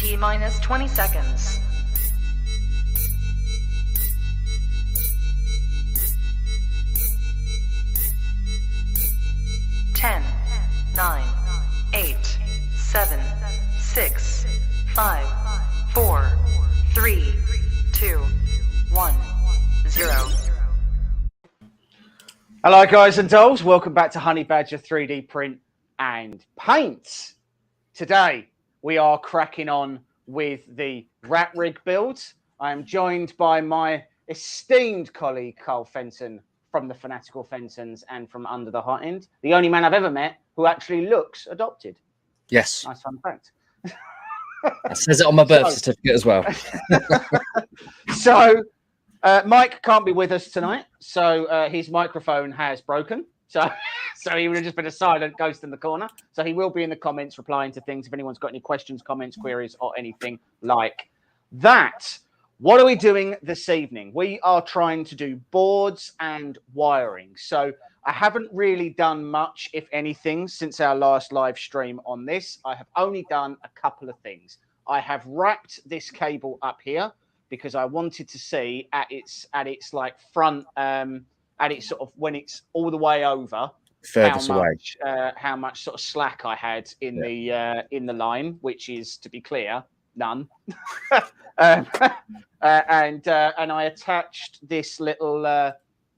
T-minus 20 seconds. 10, 9, 8, 7, 6, 5, 4, 3, 2, 1, 0. Hello guys and dolls, welcome back to Honey Badger 3D Print and Paint. Today we are cracking on with the RatRig build. I am joined by my esteemed colleague Carl Fenton from the Fanatical Fentons and from Under the Hot End, the only man I've ever met who actually looks adopted. Yes. Nice fun fact. It says it on my birth certificate as well. So Mike can't be with us tonight, so his microphone has broken. So he would have just been a silent ghost in the corner. So he will be in the comments replying to things if anyone's got any questions, comments, queries, or anything like that. What are we doing this evening? We are trying to do boards and wiring. So I haven't really done much, if anything, since our last live stream on this. I have only done a couple of things. I have wrapped this cable up here because I wanted to see at its like front, at its sort of when it's all the way over, how much sort of slack I had in the line, which is, to be clear, none. And I attached this little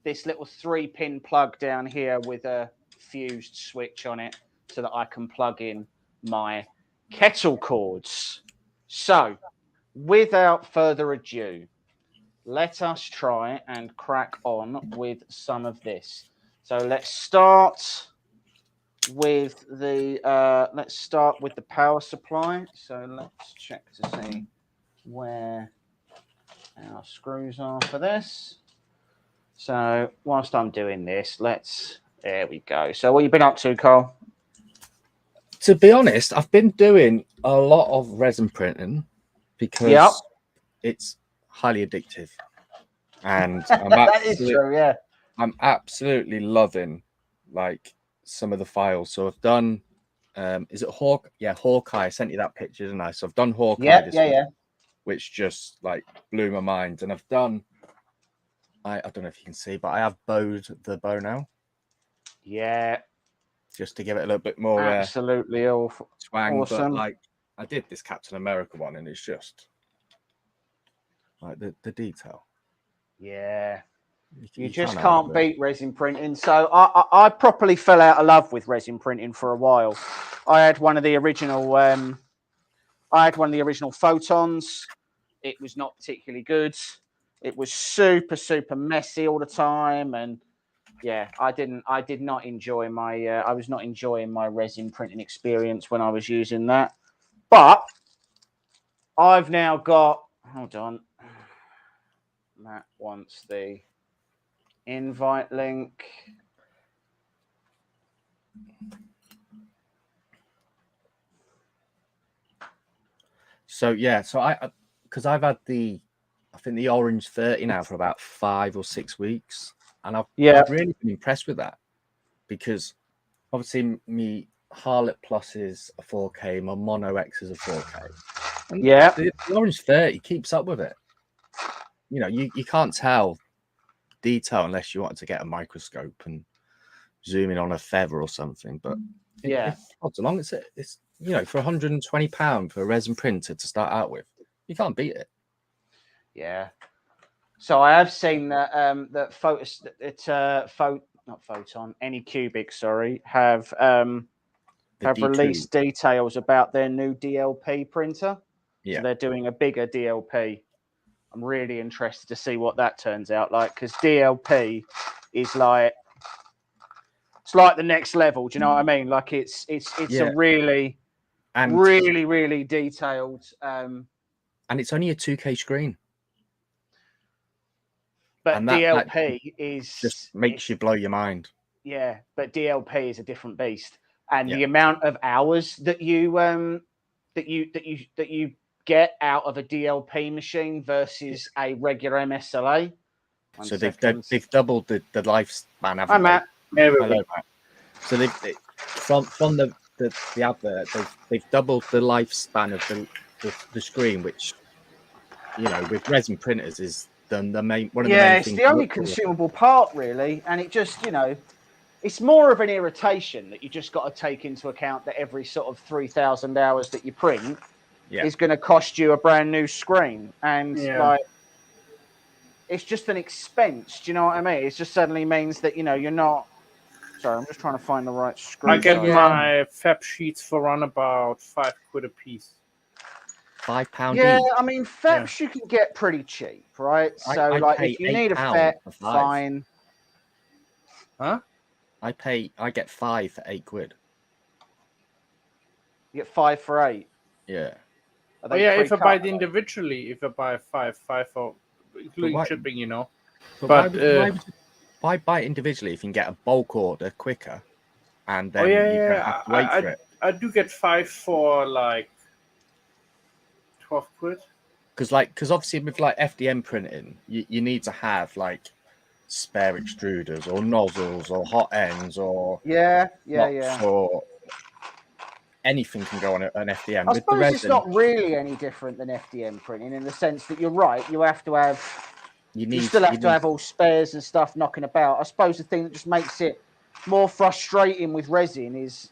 3-pin plug down here with a fused switch on it so that I can plug in my kettle cords. So, without further ado, let us try and crack on with some of this. So let's start with the power supply. So let's check to see where our screws are for this. So whilst I'm doing this, there we go. So what have you been up to, Carl? To be honest, I've been doing a lot of resin printing because it's highly addictive. And that is true, yeah. I'm absolutely loving like some of the files. So I've done is it Hawk? Yeah, Hawkeye. I sent you that picture, didn't I? So I've done Hawkeye this week, which just like blew my mind. And I've done I don't know if you can see, but I have bowed the bow now. Yeah. Just to give it a little bit more absolutely twang. Awesome. But like I did this Captain America one and it's just like the detail. Yeah. You just can't beat resin printing. So I properly fell out of love with resin printing for a while. I had one of the original Photons. It was not particularly good. It was super messy all the time, and yeah, I did not enjoy my I was not enjoying my resin printing experience when I was using that. But I've now got, hold on, Matt wants the invite link. So yeah, so because I've had the orange 30 now for about 5 or 6 weeks, and I've really been impressed with that because obviously me Harlot Plus is a 4K, my Mono X is a 4K. And the orange 30 keeps up with it. You know, you can't tell detail unless you want to get a microscope and zoom in on a feather or something. But it odds along, it's you know, for £120 for a resin printer to start out with, you can't beat it. Yeah. So I have seen that Anycubic, sorry, have released details about their new DLP printer. Yeah. So they're doing a bigger DLP. I'm really interested to see what that turns out like, because DLP is like, it's like the next level. Do you know what I mean? Like it's a really detailed. And it's only a 2K screen. But DLP is just makes you blow your mind. Yeah, but DLP is a different beast, and the amount of hours that you get out of a DLP machine versus a regular MSLA. So they've doubled the lifespan. Hi, Matt. Hello, Matt. So from the advert, they've doubled the lifespan of the screen, which with resin printers is one of the main it's things. the only consumable part, really, and it just it's more of an irritation that you just got to take into account that every sort of 3,000 hours that you print is going to cost you a brand new screen, and like it's just an expense. Do you know what I mean? It just suddenly means that you're not. Sorry, I'm just trying to find the right screen. I get my fab sheets for around about £5 a piece. £5 Yeah, each. I mean, FEPs you can get pretty cheap, right? So, I if you need a FEP, fine. Huh? I get 5 for £8. You get 5 for 8. Yeah. If I buy it individually, if I buy 5 for including shipping, But why buy it individually if you can get a bulk order quicker, and then you don't have to wait for it? I do get 5 for like £12. Because obviously with like FDM printing, you need to have like spare extruders or nozzles or hot ends or or anything can go on an FDM. I suppose it's not really any different than FDM printing in the sense that you're right. You have to have. You still have to have all spares and stuff knocking about. I suppose the thing that just makes it more frustrating with resin is,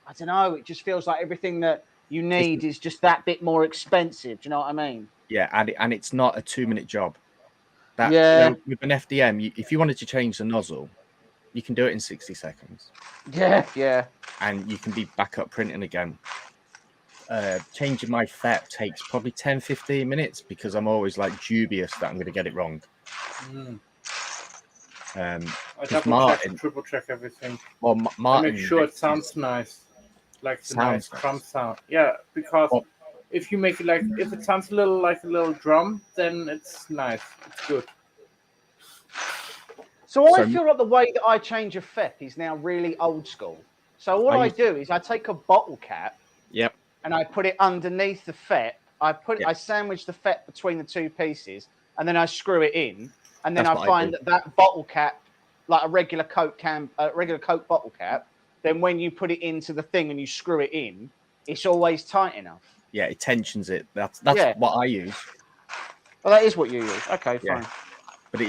I don't know, it just feels like everything that you need is just that bit more expensive. Do you know what I mean? Yeah, and it's not a 2-minute job. With an FDM, if you wanted to change the nozzle, you can do it in 60 seconds. Yeah. And you can be back up printing again. Changing my FEP takes probably 10-15 minutes because I'm always like dubious that I'm going to get it wrong. I triple check everything. Well, Martin, make sure it sounds nice, like the nice drum sound. Yeah, because if you make it if it sounds like a little drum, then it's nice. It's good. So I feel like the way that I change a FEP is now really old school. So what I do is I take a bottle cap. Yep. And I put it underneath the FEP. I sandwich the FEP between the two pieces, and then I screw it in. And then I find that bottle cap, like a regular Coke bottle cap, then when you put it into the thing and you screw it in, it's always tight enough. Yeah, it tensions it. That's what I use. Well, that is what you use. Okay, fine. But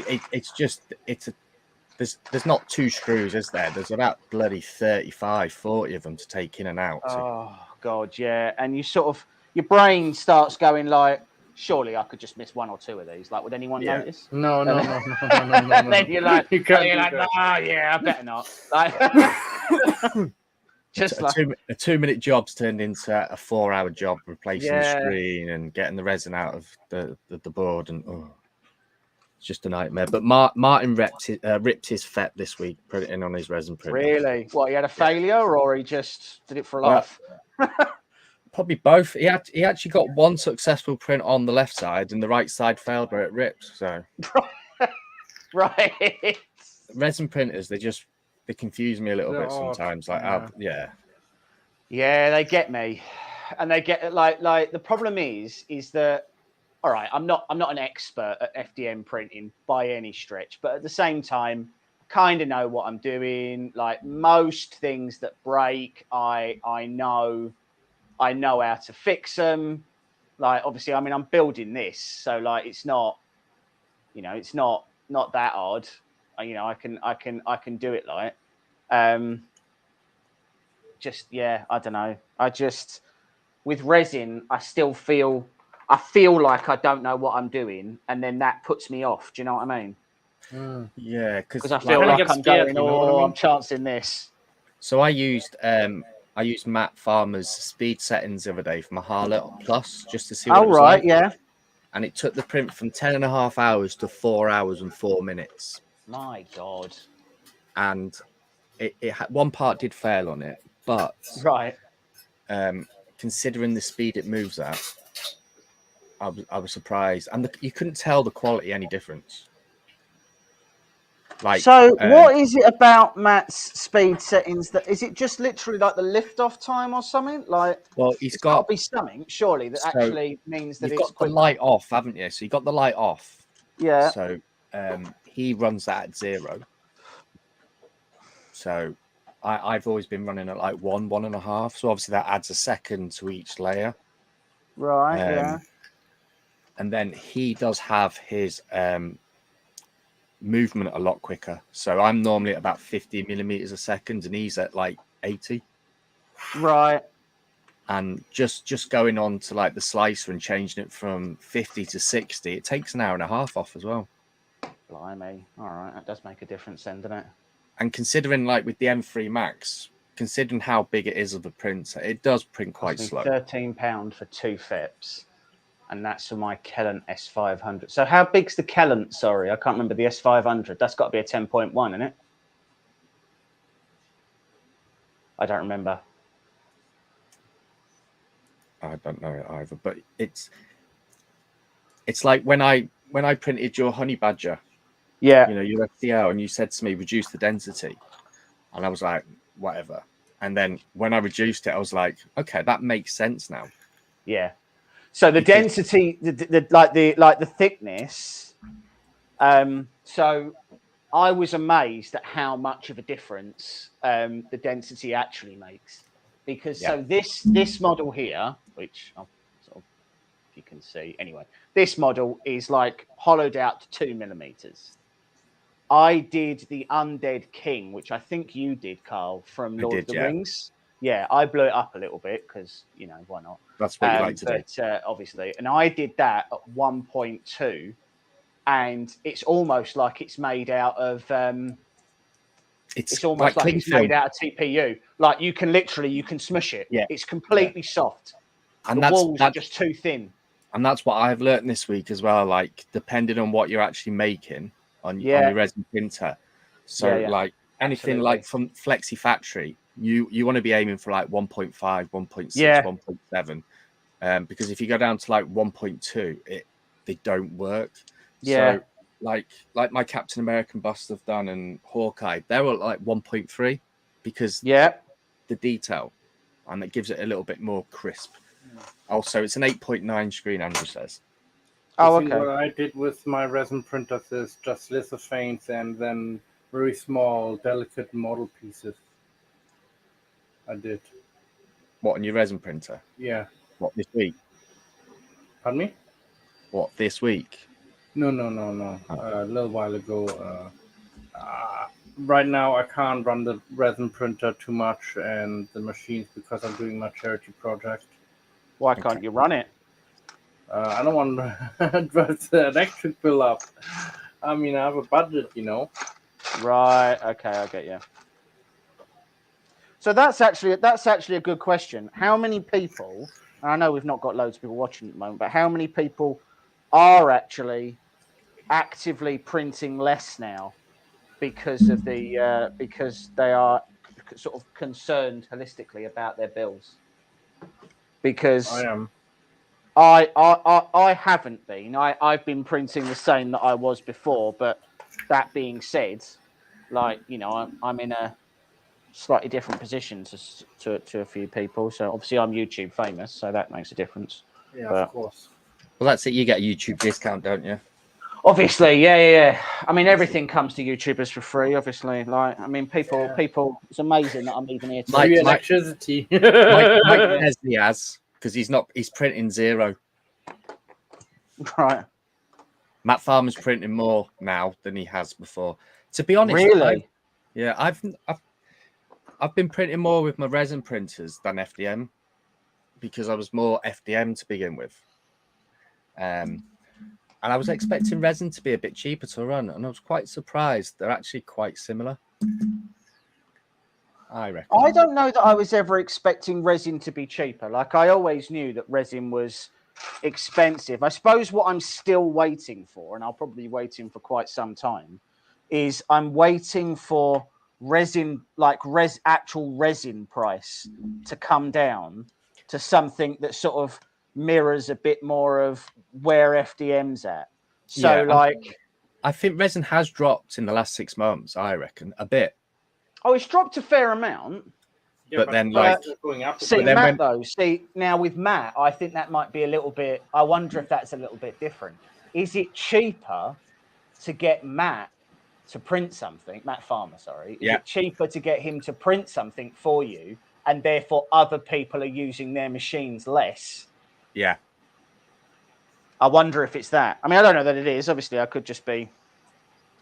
there's not 2 screws, is there? There's about bloody 35, 40 of them to take in and out. Oh God, yeah. And your brain starts going like, surely I could just miss 1 or 2 of these. Like, would anyone notice? No. Then you're like, no, I better not. Like, just a 2-minute job's turned into a 4-hour job replacing the screen and getting the resin out of the board, and it's just a nightmare. But Martin ripped his FEP this week, put it in on his resin printer. Really? What, he had a failure, or he just did it for a laugh? Probably both. He actually got 1 successful print on the left side, and the right side failed where it ripped. So, right. Resin printers, they confuse me a little bit sometimes. Yeah, they get me, and they get like the problem is that, all right, I'm not an expert at FDM printing by any stretch, but at the same time, I kind of know what I'm doing. Like most things that break, I know how to fix them. Like, obviously, I mean, I'm building this, so like, it's not that hard. I can do it. Like, I don't know. With resin, I feel like I don't know what I'm doing, and then that puts me off. Do you know what I mean? Yeah, because I feel like I'm going, I'm chancing this. So I used Matt Farmer's speed settings the other day for my Harlot Plus just to see what it was like. Yeah. And it took the print from 10.5 hours to 4 hours and 4 minutes. My God. And it had, 1 part did fail on it, but considering the speed it moves at, I was surprised. And you couldn't tell the quality any difference. What is it about Matt's speed settings that is it just literally like the lift off time or something? Like, well, it's got to be something surely that actually means that you've got the light off, haven't you? So you got the light off. Yeah. So he runs that at 0. So I've always been running at like 1.5. So obviously that adds a second to each layer. Right. Yeah. And then he does have his movement a lot quicker. So I'm normally at about 50 millimeters a second, and he's at like 80. Right. And just going on to like the slicer and changing it from 50 to 60, it takes an hour and a half off as well. Blimey. All right, that does make a difference then, doesn't it? And considering like with the M3 Max, considering how big it is of a printer, it does print quite slow. £13 for 2 FIPS, and that's for my Kellant S500. So how big's the Kellant? Sorry, I can't remember the S500. That's got to be a 10.1, isn't it? I don't remember. I don't know it either, but it's like when I printed your Honey Badger, yeah, you know, your FDL, and you said to me reduce the density, and I was like, whatever. And then when I reduced it, I was like, okay, that makes sense now. Yeah. So the density, the thickness. So I was amazed at how much of a difference the density actually makes, because so this model here, which I'll sort of, if you can see anyway, this model is like hollowed out to 2 millimeters. I did the Undead King, which I think you did, Carl, from Lord of the Rings. Yeah, I blew it up a little bit because, you know, why not? That's what you like to do. Obviously, and I did that at 1.2, and it's almost like it's made out of. It's almost like it's made out of TPU. Like you can smush it. Yeah, it's completely soft. And the walls are just too thin. And that's what I've learned this week as well. Like depending on what you're actually making on your resin printer. So like anything like from Flexi Factory, you want to be aiming for like 1.5, 1.6, 1.7. Because if you go down to like 1.2, they don't work. So like my Captain American busts have done and Hawkeye, they're at like 1.3 because the detail, and it gives it a little bit more crisp. Also, it's an 8.9 screen, Andrew says. Oh, okay. What I did with my resin printers is just lithophane and then very small, delicate model pieces. I did. What, on your resin printer? Yeah. What, this week? Pardon me? What, this week? No. A little while ago. Right now, I can't run the resin printer too much and the machines because I'm doing my charity project. Why can't you run it? I don't want to drive the electric bill up. I mean, I have a budget, you know. Right. Okay, I get you. So that's actually a good question. How many people? And I know we've not got loads of people watching at the moment, but how many people are actually actively printing less now because of the because they are sort of concerned holistically about their bills? Because I am. I haven't been. I've been printing the same that I was before. But that being said, like, you know, I'm in a slightly different position to a few people. So obviously I'm YouTube famous, so that makes a difference. Yeah, of course. Well, that's it. You get a YouTube discount, don't you? Obviously, yeah. I mean, everything comes to YouTubers for free. Obviously, like, I mean, people. It's amazing that I'm even here. Free electricity. Mike Nesney has, because he's printing 0. Right. Matt Farmer's printing more now than he has before. To be honest, really, I've been printing more with my resin printers than FDM because I was more FDM to begin with. And I was expecting resin to be a bit cheaper to run, and I was quite surprised. They're actually quite similar, I reckon. I don't know that I was ever expecting resin to be cheaper. Like, I always knew that resin was expensive. I suppose what I'm still waiting for, and I'll probably be waiting for quite some time, is I'm waiting for resin, like actual resin price to come down to something that sort of mirrors a bit more of where FDM's at. So I think resin has dropped in the last 6 months, I reckon, a bit. Oh, it's dropped a fair amount. Yeah, but then going up. Now with Matt, I think that might be a little bit. I wonder if that's a little bit different. Is it cheaper to get Matt to print something? Matt Farmer, sorry. Is it cheaper to get him to print something for you, and therefore other people are using their machines less, Yeah. I wonder if it's that. I mean, I don't know that it is. Obviously, I could just be.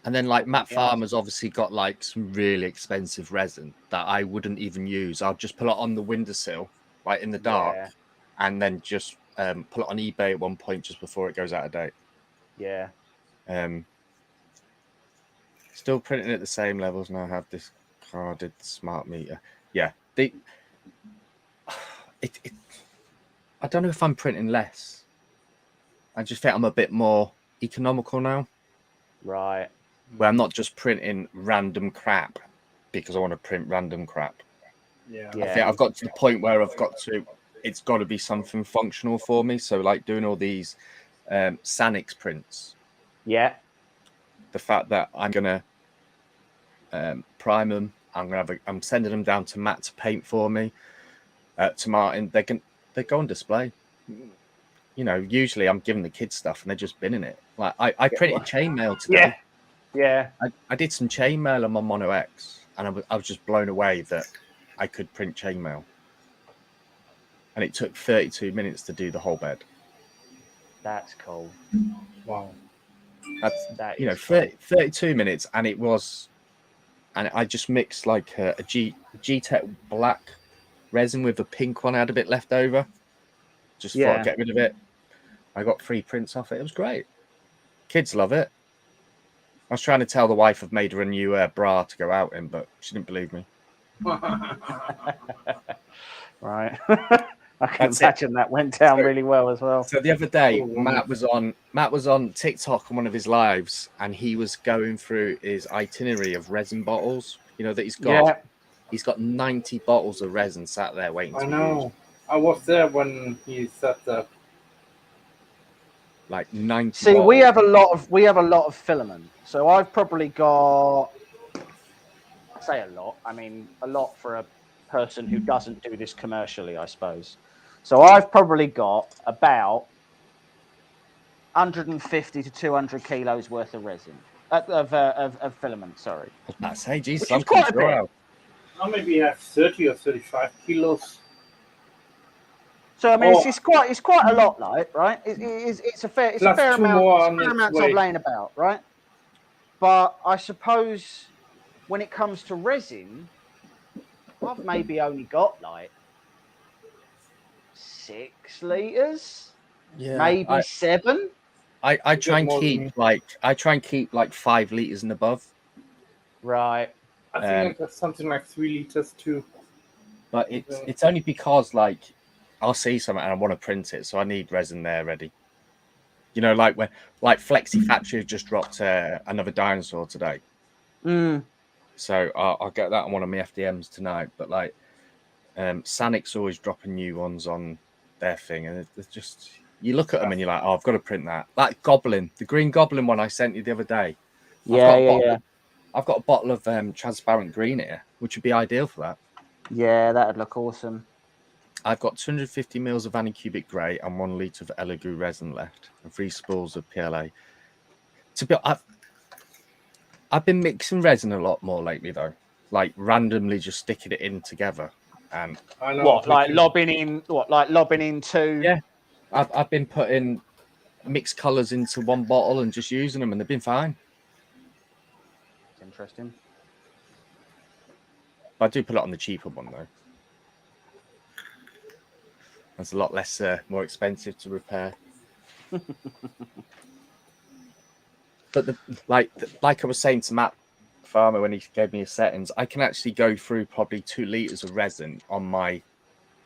And then like Matt Farmer's obviously got like some really expensive resin that I wouldn't even use. I'll just put it on the windowsill, like in the dark, and then just put it on eBay at one point just before it goes out of date. Yeah. Still printing at the same levels now. I have this carded smart meter. Yeah. I don't know if I'm printing less. I just think I'm a bit more economical now. Right. Where I'm not just printing random crap because I want to print random crap. Yeah. I think I've got to the point where it's got to be something functional for me. So like doing all these Sanix prints. Yeah. The fact that I'm gonna prime them, I'm sending them down to Matt to paint for me. To Martin, they go on display. You know, usually I'm giving the kids stuff and they're just binning it. Like I printed chainmail today. Yeah. I did some chainmail on my Mono X, and I was just blown away that I could print chainmail. And it took 32 minutes to do the whole bed. That's cool. Wow. That you know, 32 minutes, and I just mixed like a G-Tech black resin with a pink one I had a bit left over. Just thought I'd get rid of it. I got 3 prints off it. It was great. Kids love it. I was trying to tell the wife I've made her a new bra to go out in, but she didn't believe me. Right. I can imagine that went down really well as well. So the other day, Matt was on TikTok on one of his lives, and he was going through his itinerary of resin bottles. You know that he's got. Yeah. He's got 90 bottles of resin sat there waiting. I know. I was there when he said that. Like 90. See, bottles. we have a lot of filament. So I've probably got. I say a lot. I mean, a lot for a person who doesn't do this commercially, I suppose. So I've probably got about 150 to 200 kilos worth of resin of filament. Sorry. I say, geez, some quite a bit. I maybe have 30 or 35 kilos. So I mean, it's quite a lot, like right. It's a fair amount of laying about, right? But I suppose when it comes to resin, I've maybe only got like 6 liters, maybe 7. I try and keep like 5 liters and above. Right. I think I got something like 3 liters too. But it's only because like I'll see something and I want to print it, so I need resin there ready. You know, like when Flexi Factory just dropped another dinosaur today. So I'll get that on one of my FDMs tonight. But like Sanix always dropping new ones on their thing, and it's just you look at them and you're like, oh, I've got to print that. That Goblin, the green Goblin one I sent you the other day. I've got a bottle of transparent green here, which would be ideal for that. Yeah, that'd look awesome. I've got 250 mils of Anicubic Grey and 1 litre of Elegoo resin left, and 3 spools of PLA. I've been mixing resin a lot more lately, though. Like randomly just sticking it in together. And I know lobbing in 2? Yeah, I've been putting mixed colours into one bottle and just using them, and they've been fine. It's interesting. I do put it on the cheaper one though. That's a lot less, more expensive to repair. But like I was saying to Matt Farmer when he gave me his settings, I can actually go through probably 2 liters of resin on my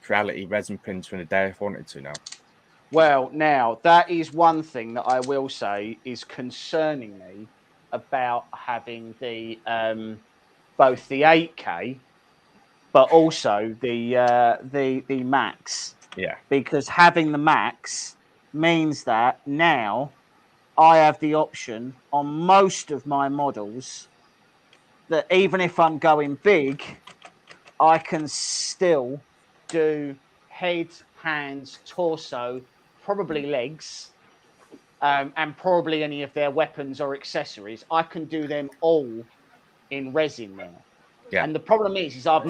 Creality resin printer in a day if I wanted to now. Well, now that is one thing that I will say is concerning me about having the both the 8K, but also the Max. Yeah. Because having the Max means that now I have the option on most of my models that even if I'm going big, I can still do head, hands, torso, probably legs, and probably any of their weapons or accessories. I can do them all in resin now. Yeah. And the problem is I've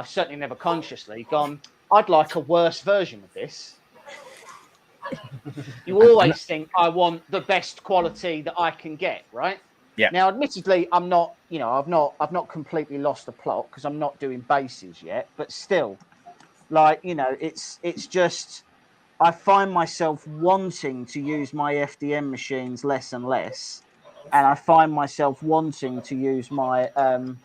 certainly never consciously gone, I'd like a worse version of this. You always think, I want the best quality that I can get, right? Yeah. Now, admittedly, I'm not, I've not completely lost the plot because I'm not doing bases yet, but still, like, it's just, I find myself wanting to use my FDM machines less and less, and I find myself wanting to use my other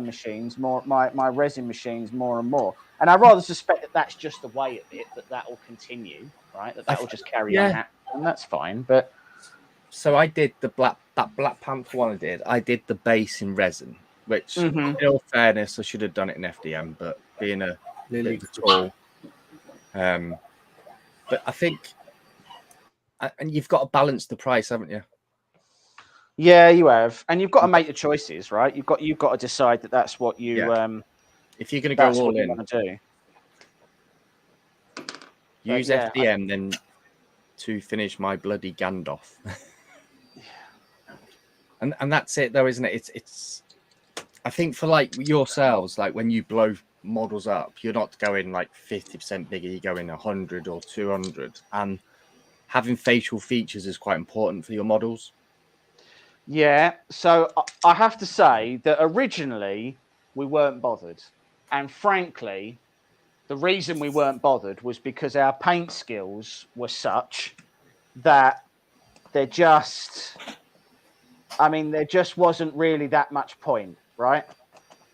machines more, my resin machines more and more. And I rather suspect that that's just the way of it, that will continue, right? That will just carry on happening, and that's fine. But so I did that Black Panther one. I did the base in resin, which, in all fairness, I should have done it in FDM, but being a bit of a tool. But I think, and you've got to balance the price, haven't you? Yeah, you have, and you've got to make the choices, right? You've got to decide that that's what you. If you're going to go all in, want to do. Use FDM then to finish my bloody Gandalf. and that's it, though, isn't it? It's. I think for like yourselves, like when you blow models up, you're not going like 50% bigger. You're going 100 or 200, and having facial features is quite important for your models. Yeah, so I have to say that originally we weren't bothered. And frankly, the reason we weren't bothered was because our paint skills were such that there just wasn't really that much point, right?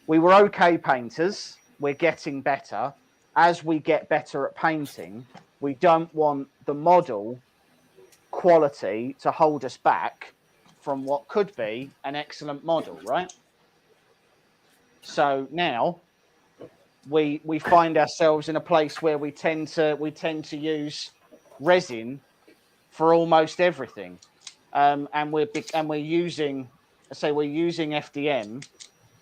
We were okay painters. We're getting better. As we get better at painting, we don't want the model quality to hold us back from what could be an excellent model, right? So now we find ourselves in a place where we tend to use resin for almost everything, and we're using FDM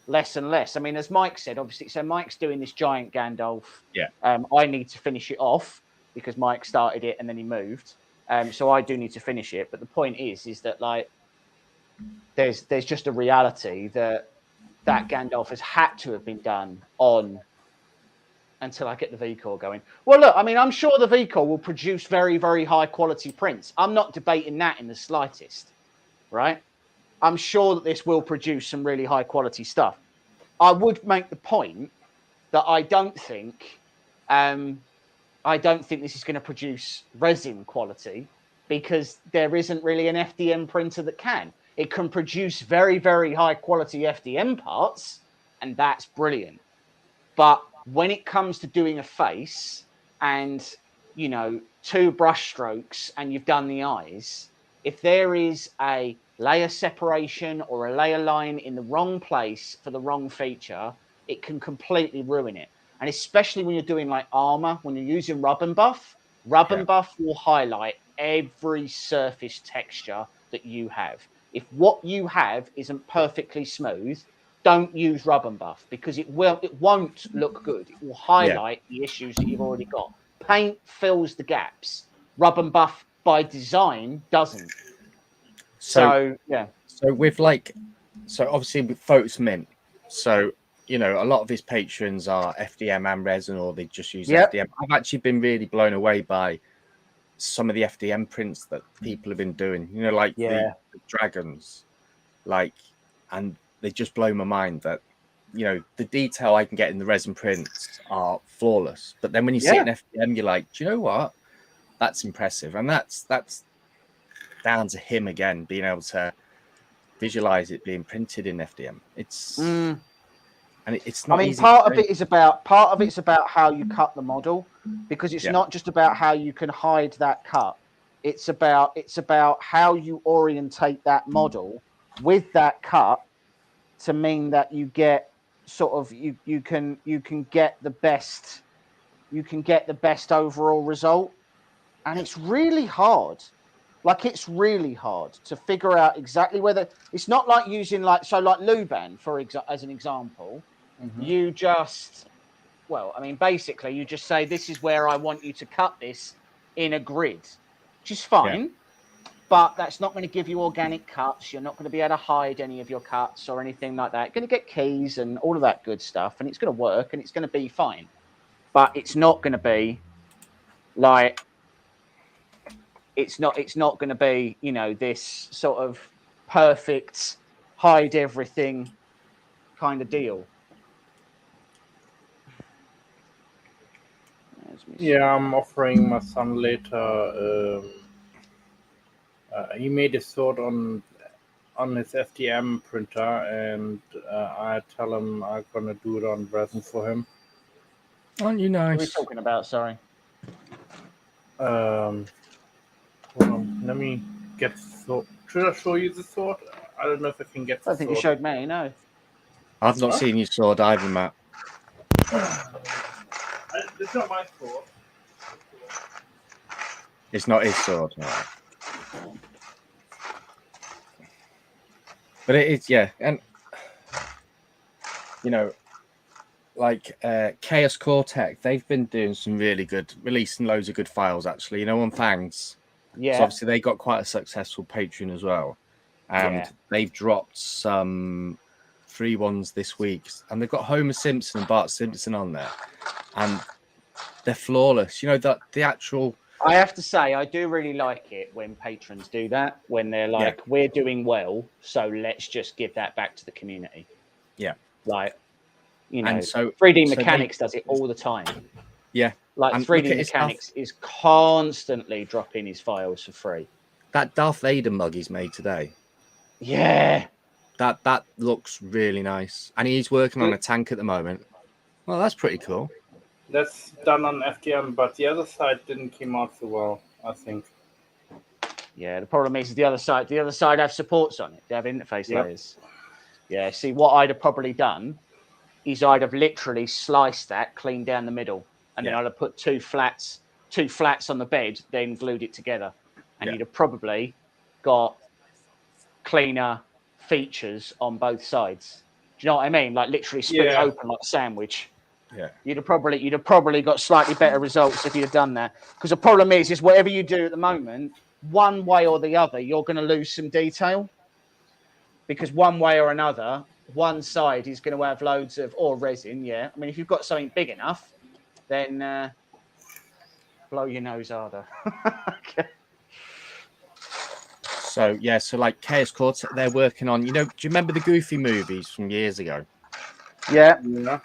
less and less. I mean, as Mike said, obviously, so Mike's doing this giant Gandalf. Yeah. I need to finish it off because Mike started it and then he moved. So I do need to finish it. But the point is that like there's just a reality that Gandalf has had to have been done on until I get the Vcore going. Well, look, I mean, I'm sure the Vcore will produce very, very high quality prints. I'm not debating that in the slightest, right? I'm sure that this will produce some really high quality stuff. I would make the point that I don't think this is going to produce resin quality because there isn't really an FDM printer that can. It can produce very, very high quality FDM parts, and that's brilliant. But when it comes to doing a face and, 2 brush strokes and you've done the eyes, if there is a layer separation or a layer line in the wrong place for the wrong feature, it can completely ruin it. And especially when you're doing like armor, when you're using rub and buff will highlight every surface texture that you have. If what you have isn't perfectly smooth, don't use rub and buff because it won't look good. It will highlight the issues that you've already got. Paint fills the gaps. Rub and buff by design doesn't. So with obviously with Photos Mint, so a lot of his patrons are FDM and resin, or they just use FDM. I've actually been really blown away by some of the FDM prints that people have been doing. The dragons, and they just blow my mind that the detail I can get in the resin prints are flawless. But then when you see it in FDM, you're like, do you know what? That's impressive, and that's down to him again being able to visualize it being printed in FDM. It's and it's not. I mean, part of it's about how you cut the model, because it's not just about how you can hide that cut. It's about how you orientate that model with that cut to mean that you get sort of you can get the best overall result. And it's really hard. It's really hard to figure out exactly whether it's not like using Luban as an example. You just basically you just say this is where I want you to cut this in a grid, which is fine, but that's not going to give you organic cuts. You're not going to be able to hide any of your cuts or anything like that. You're going to get keys and all of that good stuff, and it's going to work and it's going to be fine, but it's not going to be Like, it's not going to be, you know, this sort of perfect hide everything kind of deal. Yeah, I'm offering my son later. He made a sword on his FDM printer, and I tell him I'm gonna do it on resin for him. Aren't you nice? What are we talking about? Sorry. Hold on, let me get the sword. Should I show you the sword? I don't know if I can get the I don't think you sword. showed me. No. I've not seen your sword either, Matt. It's not my sword. It's not his sword. No. But it is, yeah. And, you know, like Chaos Core Tech, they've been doing some really good, releasing loads of good files, actually, you know, on Fangs. Yeah. So obviously they got quite a successful Patreon as well. And they've dropped some free ones this week. And they've got Homer Simpson and Bart Simpson on there. And they're flawless. You know, that the actual... I have to say, I do really like it when patrons do that, when they're like, we're doing well, so let's just give that back to the community. Yeah. Like, you know, and so 3D Mechanics does it all the time. Yeah. Like, and 3D Mechanics is constantly dropping his files for free. That Darth Vader mug he's made today. Yeah. That looks really nice. And he's working on a tank at the moment. Well, that's pretty cool. That's done on FDM, but the other side didn't come out so well, I think. Yeah, the problem is the other side have supports on it. They have interface layers. Yeah, see, what I'd have probably done is I'd have literally sliced that clean down the middle, and then I'd have put two flats on the bed, then glued it together. And you'd have probably got cleaner features on both sides. Do you know what I mean? Like literally split it open like a sandwich. Yeah. You'd have probably got slightly better results if you'd have done that. Because the problem is whatever you do at the moment, one way or the other, you're going to lose some detail. Because one way or another, one side is going to have loads of resin. Yeah, I mean, if you've got something big enough, then blow your nose harder. Okay. So so like Chaos Core, they're working on. You know, do you remember the Goofy movies from years ago? Yeah.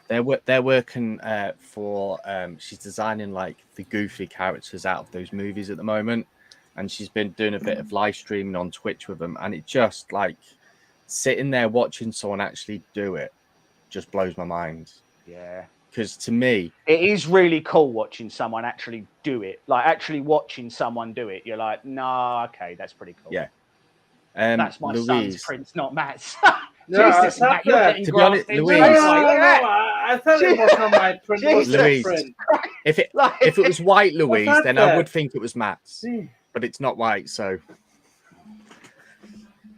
They're working for. She's designing like the Goofy characters out of those movies at the moment, and she's been doing a bit of live streaming on Twitch with them, and it just like sitting there watching someone actually do it just blows my mind. Yeah. Because to me, it is really cool watching someone actually do it. Like actually watching someone do it, you're like, nah, okay, that's pretty cool. Yeah. That's my Louise. son's prints, not Matt's. No, Jesus, Matt, you're getting to be honest, grafted. Louise. I thought it was on my print. Louise, if it was white Louise, then I would think it was Matt's. But it's not white, so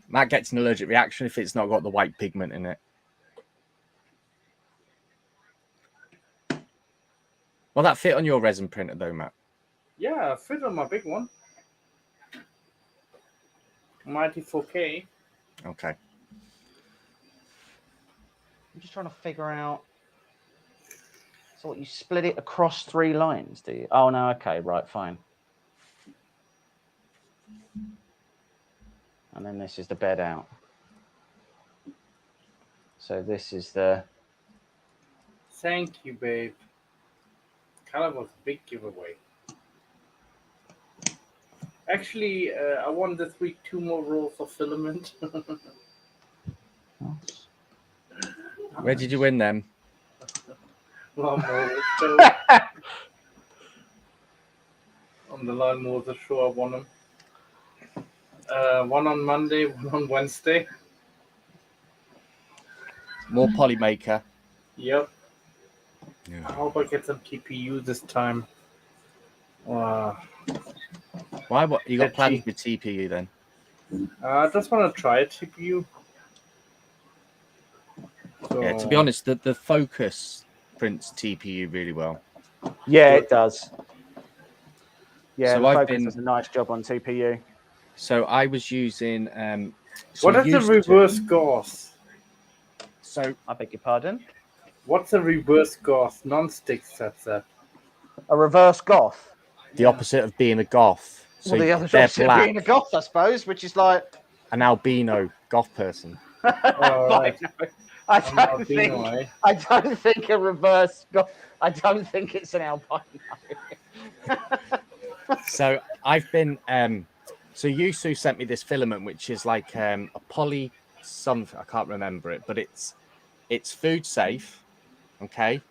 Matt gets an allergic reaction if it's not got the white pigment in it. Will that fit on your resin printer though, Matt? Yeah, fit on my big one. Mighty 4K. Okay. I'm just trying to figure out. So what, you split it across 3 lines, do you? Oh no, okay, right, fine. And then this is the bed out. So this is the. Thank you, babe. Color was a big giveaway. Actually, I won this week 2 more rolls of filament. Where did you win them? On the Line Motor show, I won them. One on Monday, one on Wednesday. More Polymaker. Yep. Yeah. I hope I get some TPU this time. Why? What you got plans with TPU then? I just want to try a TPU. So... Yeah, to be honest, the Focus prints TPU really well. Yeah, it does. Yeah, so the Focus does a nice job on TPU. So I was using. What is the reverse gauze? So I beg your pardon. What's a reverse gauze non-stick set? A reverse goth? the opposite of being a goth. So well, the other they're opposite of black, being a goth, I suppose, which is like an albino goth person. Right. I I'm don't albino, think. eh? I don't think a reverse goth. I don't think it's an albino. So I've been so Yusu sent me this filament, which is like a poly something, I can't remember it, but it's food safe, okay,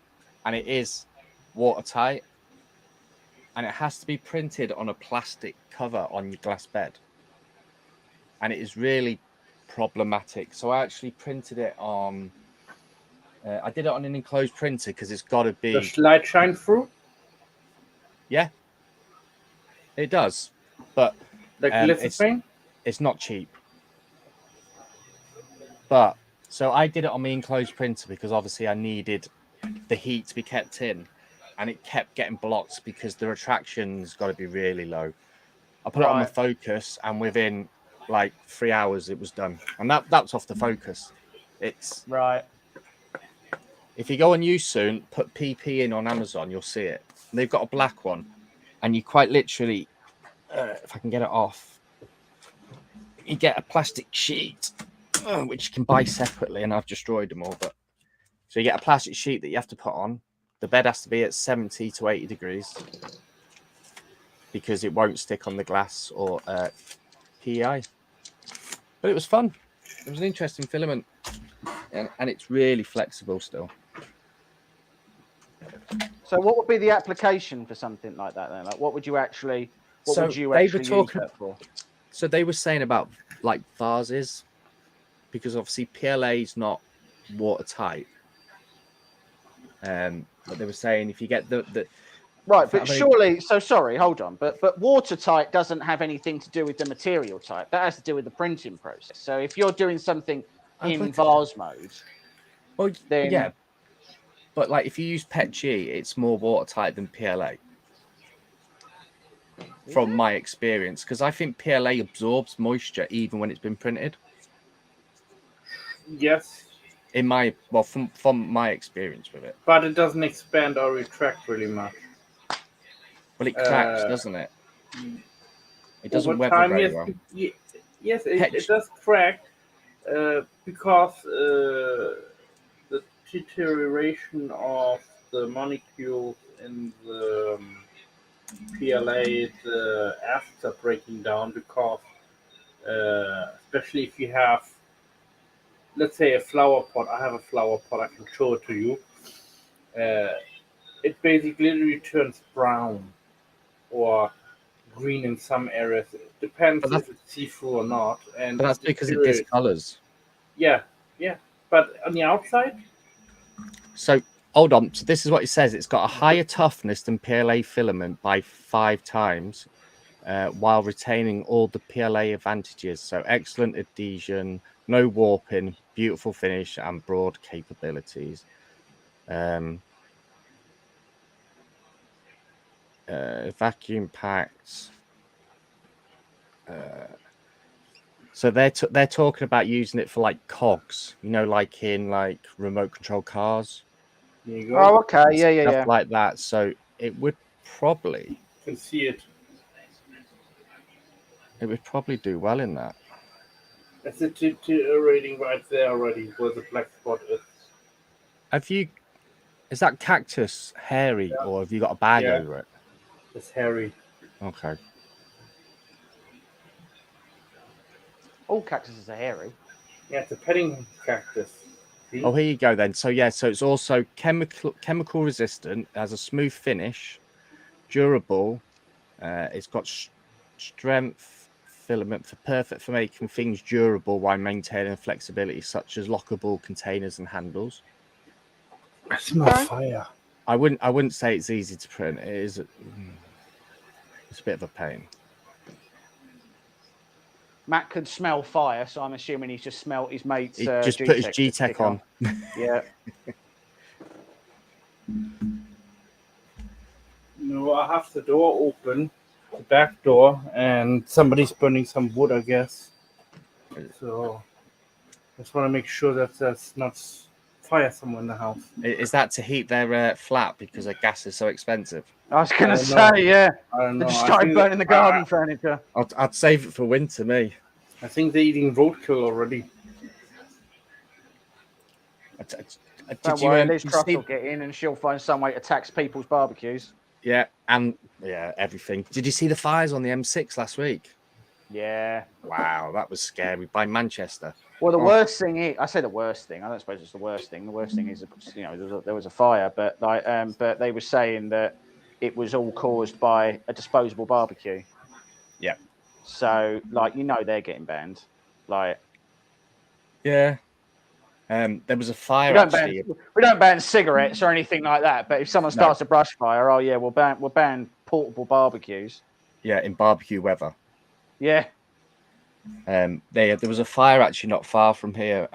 and it is watertight, and it has to be printed on a plastic cover on your glass bed, and it is really problematic. So I actually printed it on I did it on an enclosed printer because it's got to be. Does light shine through? Yeah, it does, but Like glycerine? it's not cheap. But so I did it on my enclosed printer because obviously I needed the heat to be kept in, and it kept getting blocked because the retraction's got to be really low. I put it on my Focus, and within like 3 hours it was done, and that's off the Focus. It's right. If you go on Usoon, put PP in on Amazon, you'll see it. They've got a black one, and you quite literally, if I can get it off, you get a plastic sheet, which you can buy separately, and I've destroyed them all. But so you get a plastic sheet that you have to put on. The bed has to be at 70 to 80 degrees because it won't stick on the glass or PEI. But it was fun. It was an interesting filament, and it's really flexible still. So, what would be the application for something like that then? Like, what would you actually? What would you they were actually talking, use that for? So they were saying about like vases, because obviously PLA is not watertight. But they were saying if you get the right, but surely, so sorry, hold on, but watertight doesn't have anything to do with the material type. That has to do with the printing process. So if you're doing something in vase mode, well, then yeah, but like if you use PETG, it's more watertight than PLA. From my experience, because I think PLA absorbs moisture even when it's been printed. Yes. From my experience with it. But it doesn't expand or retract really much. Well, it cracks, doesn't it? It doesn't weather time, very well. Yes, it does crack because the deterioration of the molecules in the PLA, the acids are breaking down because, especially if you have, let's say, a flower pot. I have a flower pot. I can show it to you. It basically turns brown or green in some areas. It depends if it's see-through or not. And but that's because it discolors. Yeah. But on the outside. So hold on. So this is what it says. It's got a higher toughness than PLA filament by 5 times, while retaining all the PLA advantages. So excellent adhesion, no warping, beautiful finish, and broad capabilities. Vacuum packed. So they're talking about using it for like cogs, like in like remote control cars. There you go. Oh, okay, yeah, stuff like that. So it would probably. You can see it. It would probably do well in that. That's a rating right there already, where the black spot is. Is that cactus hairy, or have you got a bag over it? It's hairy. Okay. All cactuses are hairy. Yeah, it's a petting cactus. See? Oh, here you go then. So yeah, so it's also chemical resistant, has a smooth finish, durable. It's got strength filament perfect for making things durable while maintaining flexibility, such as lockable containers and handles. I smell fire. I wouldn't say it's easy to print. It's a bit of a pain. Matt could smell fire, so I'm assuming he's just smelled his mate's. He just put his G-Tech on. Yeah. No, I have the door open, the back door, and somebody's burning some wood, I guess. So, just want to make sure that there's not fire somewhere in the house. Is that to heat their flat because their gas is so expensive? I was going to don't know. say, yeah. I don't They know. just I started think- burning the garden furniture. I'd save it for winter, me. I think they're eating roadkill already. Don't worry, Liz Truss will get in and she'll find some way to tax people's barbecues. Yeah, and everything. Did you see the fires on the M6 last week? Yeah. Wow, that was scary. By Manchester. Well, the worst thing is, I say the worst thing. I don't suppose it's the worst thing. The worst thing is, there was a fire, but but they were saying that it was all caused by a disposable barbecue. Yeah. So, they're getting banned. Yeah. There was a fire we don't ban cigarettes or anything like that. But if someone starts a brush fire, we'll ban portable barbecues. Yeah, in barbecue weather. Yeah. There was a fire actually not far from here.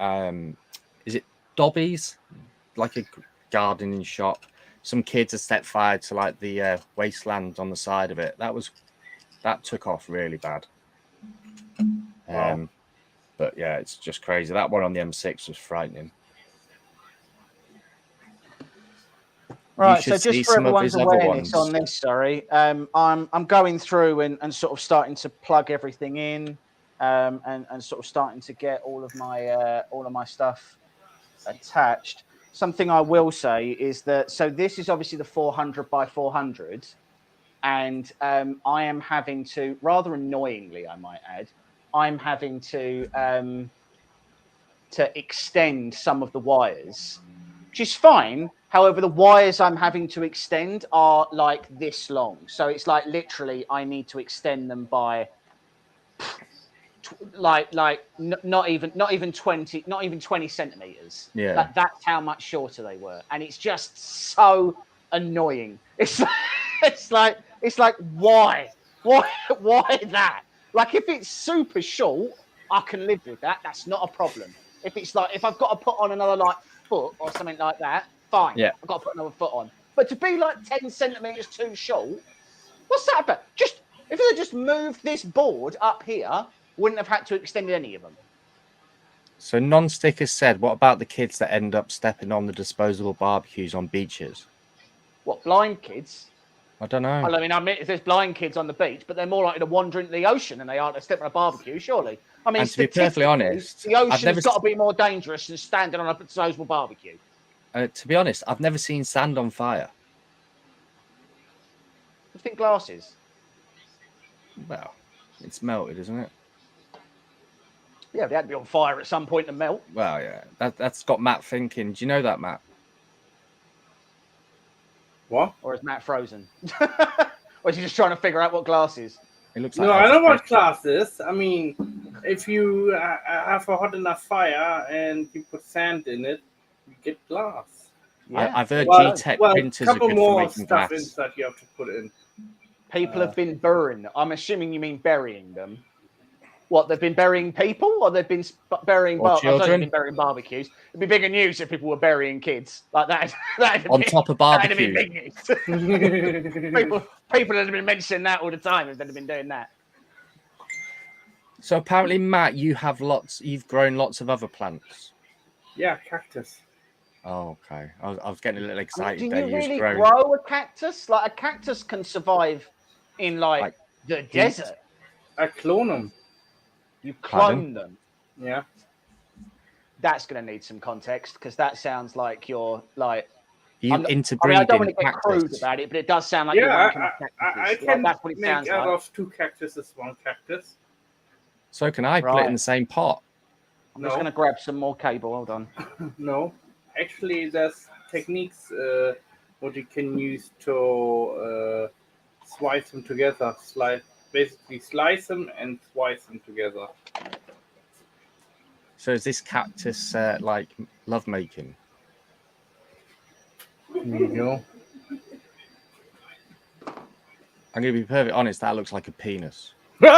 Is it Dobby's? Like a gardening shop. Some kids had set fire to the wasteland on the side of it. That took off really bad. Wow. But yeah, it's just crazy. That one on the M6 was frightening. Right, so just for everyone's awareness on this, I'm going through and sort of starting to plug everything in, and sort of starting to get all of my stuff attached. Something I will say is that this is obviously the 400 by 400, and I am having to, rather annoyingly, I might add, I'm having to extend some of the wires, which is fine. However, the wires I'm having to extend are like this long. So it's like literally I need to extend them by not even 20 centimeters. Yeah. That's how much shorter they were. And it's just so annoying. It's like why that? Like, if it's super short, I can live with that. That's not a problem. If it's if I've got to put on another foot or something like that, fine. Yeah. I've got to put another foot on. But to be 10 centimeters too short, what's that about? If they just moved this board up here, wouldn't have had to extend any of them. So Non-Stick has said, what about the kids that end up stepping on the disposable barbecues on beaches? What, blind kids? I don't know. I mean, if there's blind kids on the beach, but they're more likely to wander into the ocean than they are to step on a barbecue, surely. I mean, and to be perfectly honest, the ocean's got to be more dangerous than standing on a disposable barbecue. To be honest, I've never seen sand on fire. You think glasses? Well, it's melted, isn't it? Yeah, they had to be on fire at some point to melt. Well, yeah, that's got Matt thinking. Do you know that, Matt? What? Or is Matt frozen? Or is he just trying to figure out what glass is? It looks like No, I know what glass is. I mean, if you have a hot enough fire and you put sand in it, you get glass. Yeah. I've heard G-Tech printers are couple good more for making stuff glass. inside you have to put in. People have been burying them. I'm assuming you mean burying them. What, they've been burying people, or they've been burying children? Been burying barbecues. It'd be bigger news if people were burying kids like that. On top of barbecues. That'd be big news. people have been mentioning that all the time if they'd been doing that. So apparently, Matt, you've grown lots of other plants. Yeah, cactus. Oh, okay. I was getting a little excited. Do you really grow a cactus? Like, a cactus can survive in like the desert. I clone them. You clone them. Yeah. That's going to need some context, because that sounds like you're like. Interbreeding I don't want to get cactus. crude about it, but it does sound like you're I can that's what it make sounds out like. of 2 cactuses 1 cactus. So can I put it in the same pot? I'm just going to grab some more cable. Hold on. No, actually, there's techniques what you can use to slice them together. Basically slice them and slice them together. So is this cactus like lovemaking? There you go. I'm going to be perfectly honest. That looks like a penis. Yeah,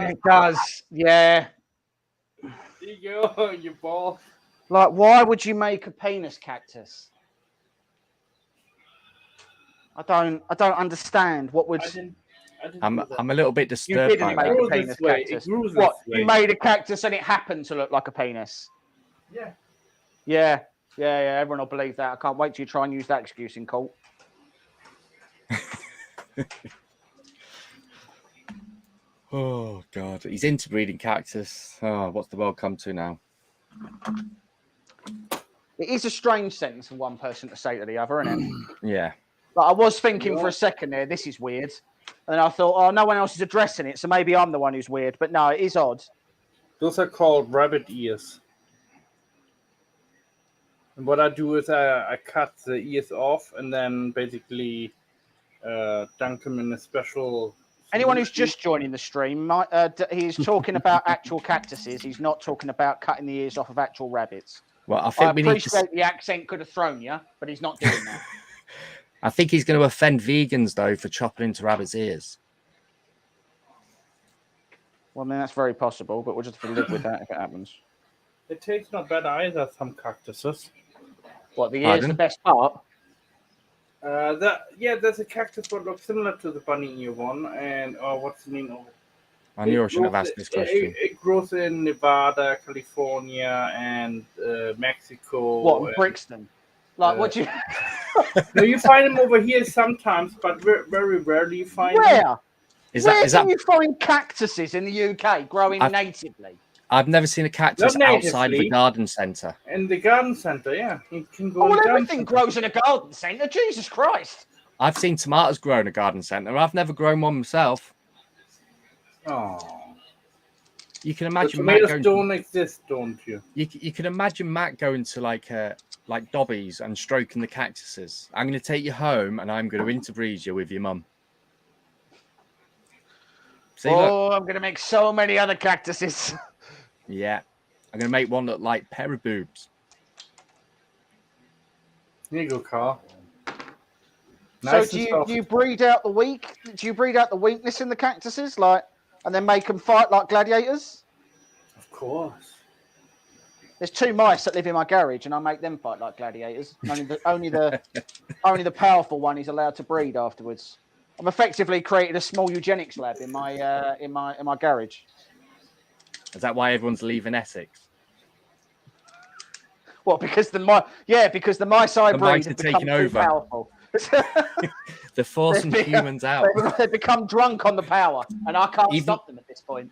it does. Yeah. There you go, you ball. Like, why would you make a penis cactus? I don't understand. What would? I'm a little bit You disturbed by didn't make that. a penis cactus. What? You made a cactus and it happened to look like a penis. Yeah. Everyone will believe that. I can't wait till you try and use that excuse in court. Oh God, he's interbreeding cactus. Oh, what's the world come to now? It is a strange sentence for one person to say to the other, isn't it? Yeah. But I was thinking for a second there, this is weird. And I thought, oh, no one else is addressing it, so maybe I'm the one who's weird. But no, it is odd. Those are called rabbit ears. And what I do is I cut the ears off and then basically dunk them in a special... Anyone who's just joining the stream, he's talking about actual cactuses. He's not talking about cutting the ears off of actual rabbits. Well, I think we need to... the accent could have thrown you, but he's not doing that. I think he's going to offend vegans, though, for chopping into rabbits' ears. Well, I mean, that's very possible, but we'll just have to live with that if it happens. It tastes not bad either, some cactuses. What, the ear's the best part? There's a cactus that looks similar to the bunny ear one, and what's the name of it? I knew I should have asked this question. It grows in Nevada, California, and Mexico. What, in Brixton? Like, what you... No, you find them over here sometimes, but very rarely you find them. Where? Where can you find cactuses in the UK growing natively? I've never seen a cactus outside of a garden centre. In the garden centre, yeah. You can go everything grows in a garden centre. Jesus Christ. I've seen tomatoes grow in a garden centre. I've never grown one myself. Oh. You can imagine tomatoes don't exist, don't you? You can imagine Matt going to like Dobbies and stroking the cactuses. I'm going to take you home and I'm going to interbreed you with your mum. See, I'm going to make so many other cactuses. Yeah. I'm going to make one look like pair of boobs. Here you go, Carl. Nice. So do you breed out the weak? Do you breed out the weakness in the cactuses, and then make them fight like gladiators? Of course. There's 2 mice that live in my garage, and I make them fight like gladiators. Only the powerful one is allowed to breed afterwards. I've effectively created a small eugenics lab in my garage. Is that why everyone's leaving Essex? What? Because the mice I breed have become too powerful. They're forcing humans out. They've become drunk on the power, and I can't stop them at this point.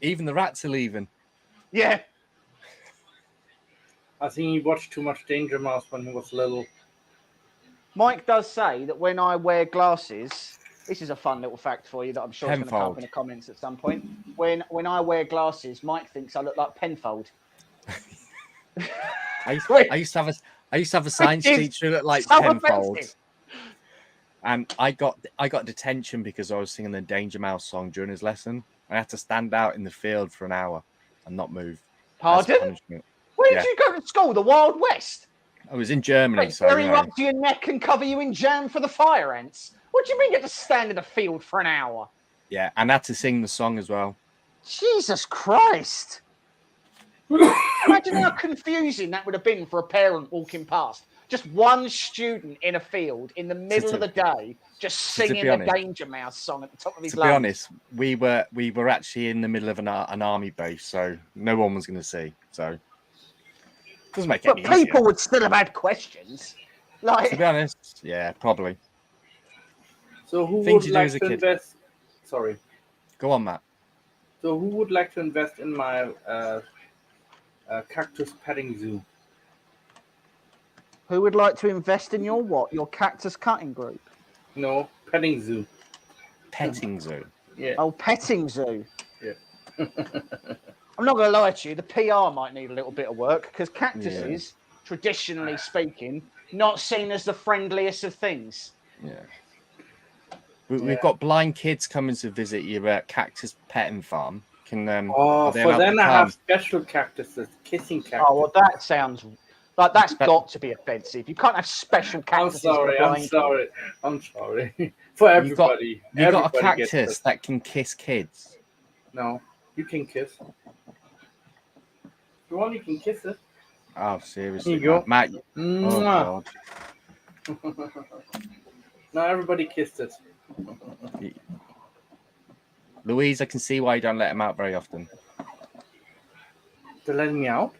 Even the rats are leaving. Yeah. I think he watched too much Danger Mouse when he was little. Mike does say that when I wear glasses, this is a fun little fact for you that I'm sure is going to come up in the comments at some point. When I wear glasses, Mike thinks I look like Penfold. I used to have a science teacher that looked like Penfold. And I got detention because I was singing the Danger Mouse song during his lesson. I had to stand out in the field for an hour and not move. Pardon? Where did you go to school? The Wild West? I was in Germany. Bury you up to your neck and cover you in jam for the fire ants? What do you mean you had to stand in the field for an hour? Yeah, and I had to sing the song as well. Jesus Christ. Imagine how confusing that would have been for a parent walking past. Just one student in a field in the middle of the day, just singing the Danger Mouse song at the top of his lungs. To be honest, we were actually in the middle of an army base, so no one was going to see. So it doesn't make it easier. But people would still have had questions. To be honest, yeah, probably. So who would like to invest? Sorry. Go on, Matt. So who would like to invest in my cactus petting zoo? Who would like to invest in your what? Your cactus cutting group? No, petting zoo. Petting zoo? Yeah. Oh, petting zoo. Yeah. I'm not going to lie to you. The PR might need a little bit of work because cactuses, traditionally speaking, not seen as the friendliest of things. Yeah. We've got blind kids coming to visit your cactus petting farm. For them I have special cactuses, kissing cactus. Oh, well, that sounds like that's got to be offensive. You can't have special cactuses. I'm sorry. For everybody. You got a cactus that can kiss kids. No, you can kiss. If you want, you can kiss it. Oh, seriously, Here you go. Matt. Oh, God. Not everybody kissed it. Louise, I can see why you don't let him out very often. They're letting me out?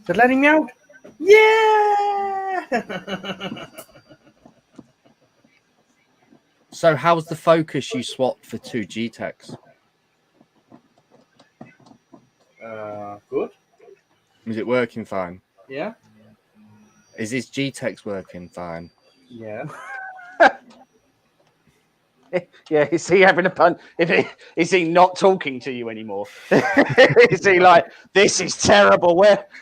They're letting me out. Yeah. So how's the focus you swapped for 2 G-Techs? Good. Is it working fine? Yeah. Is his G-Techs working fine? Yeah. Yeah, is he having a pun? Is he not talking to you anymore? Is he like, this is terrible?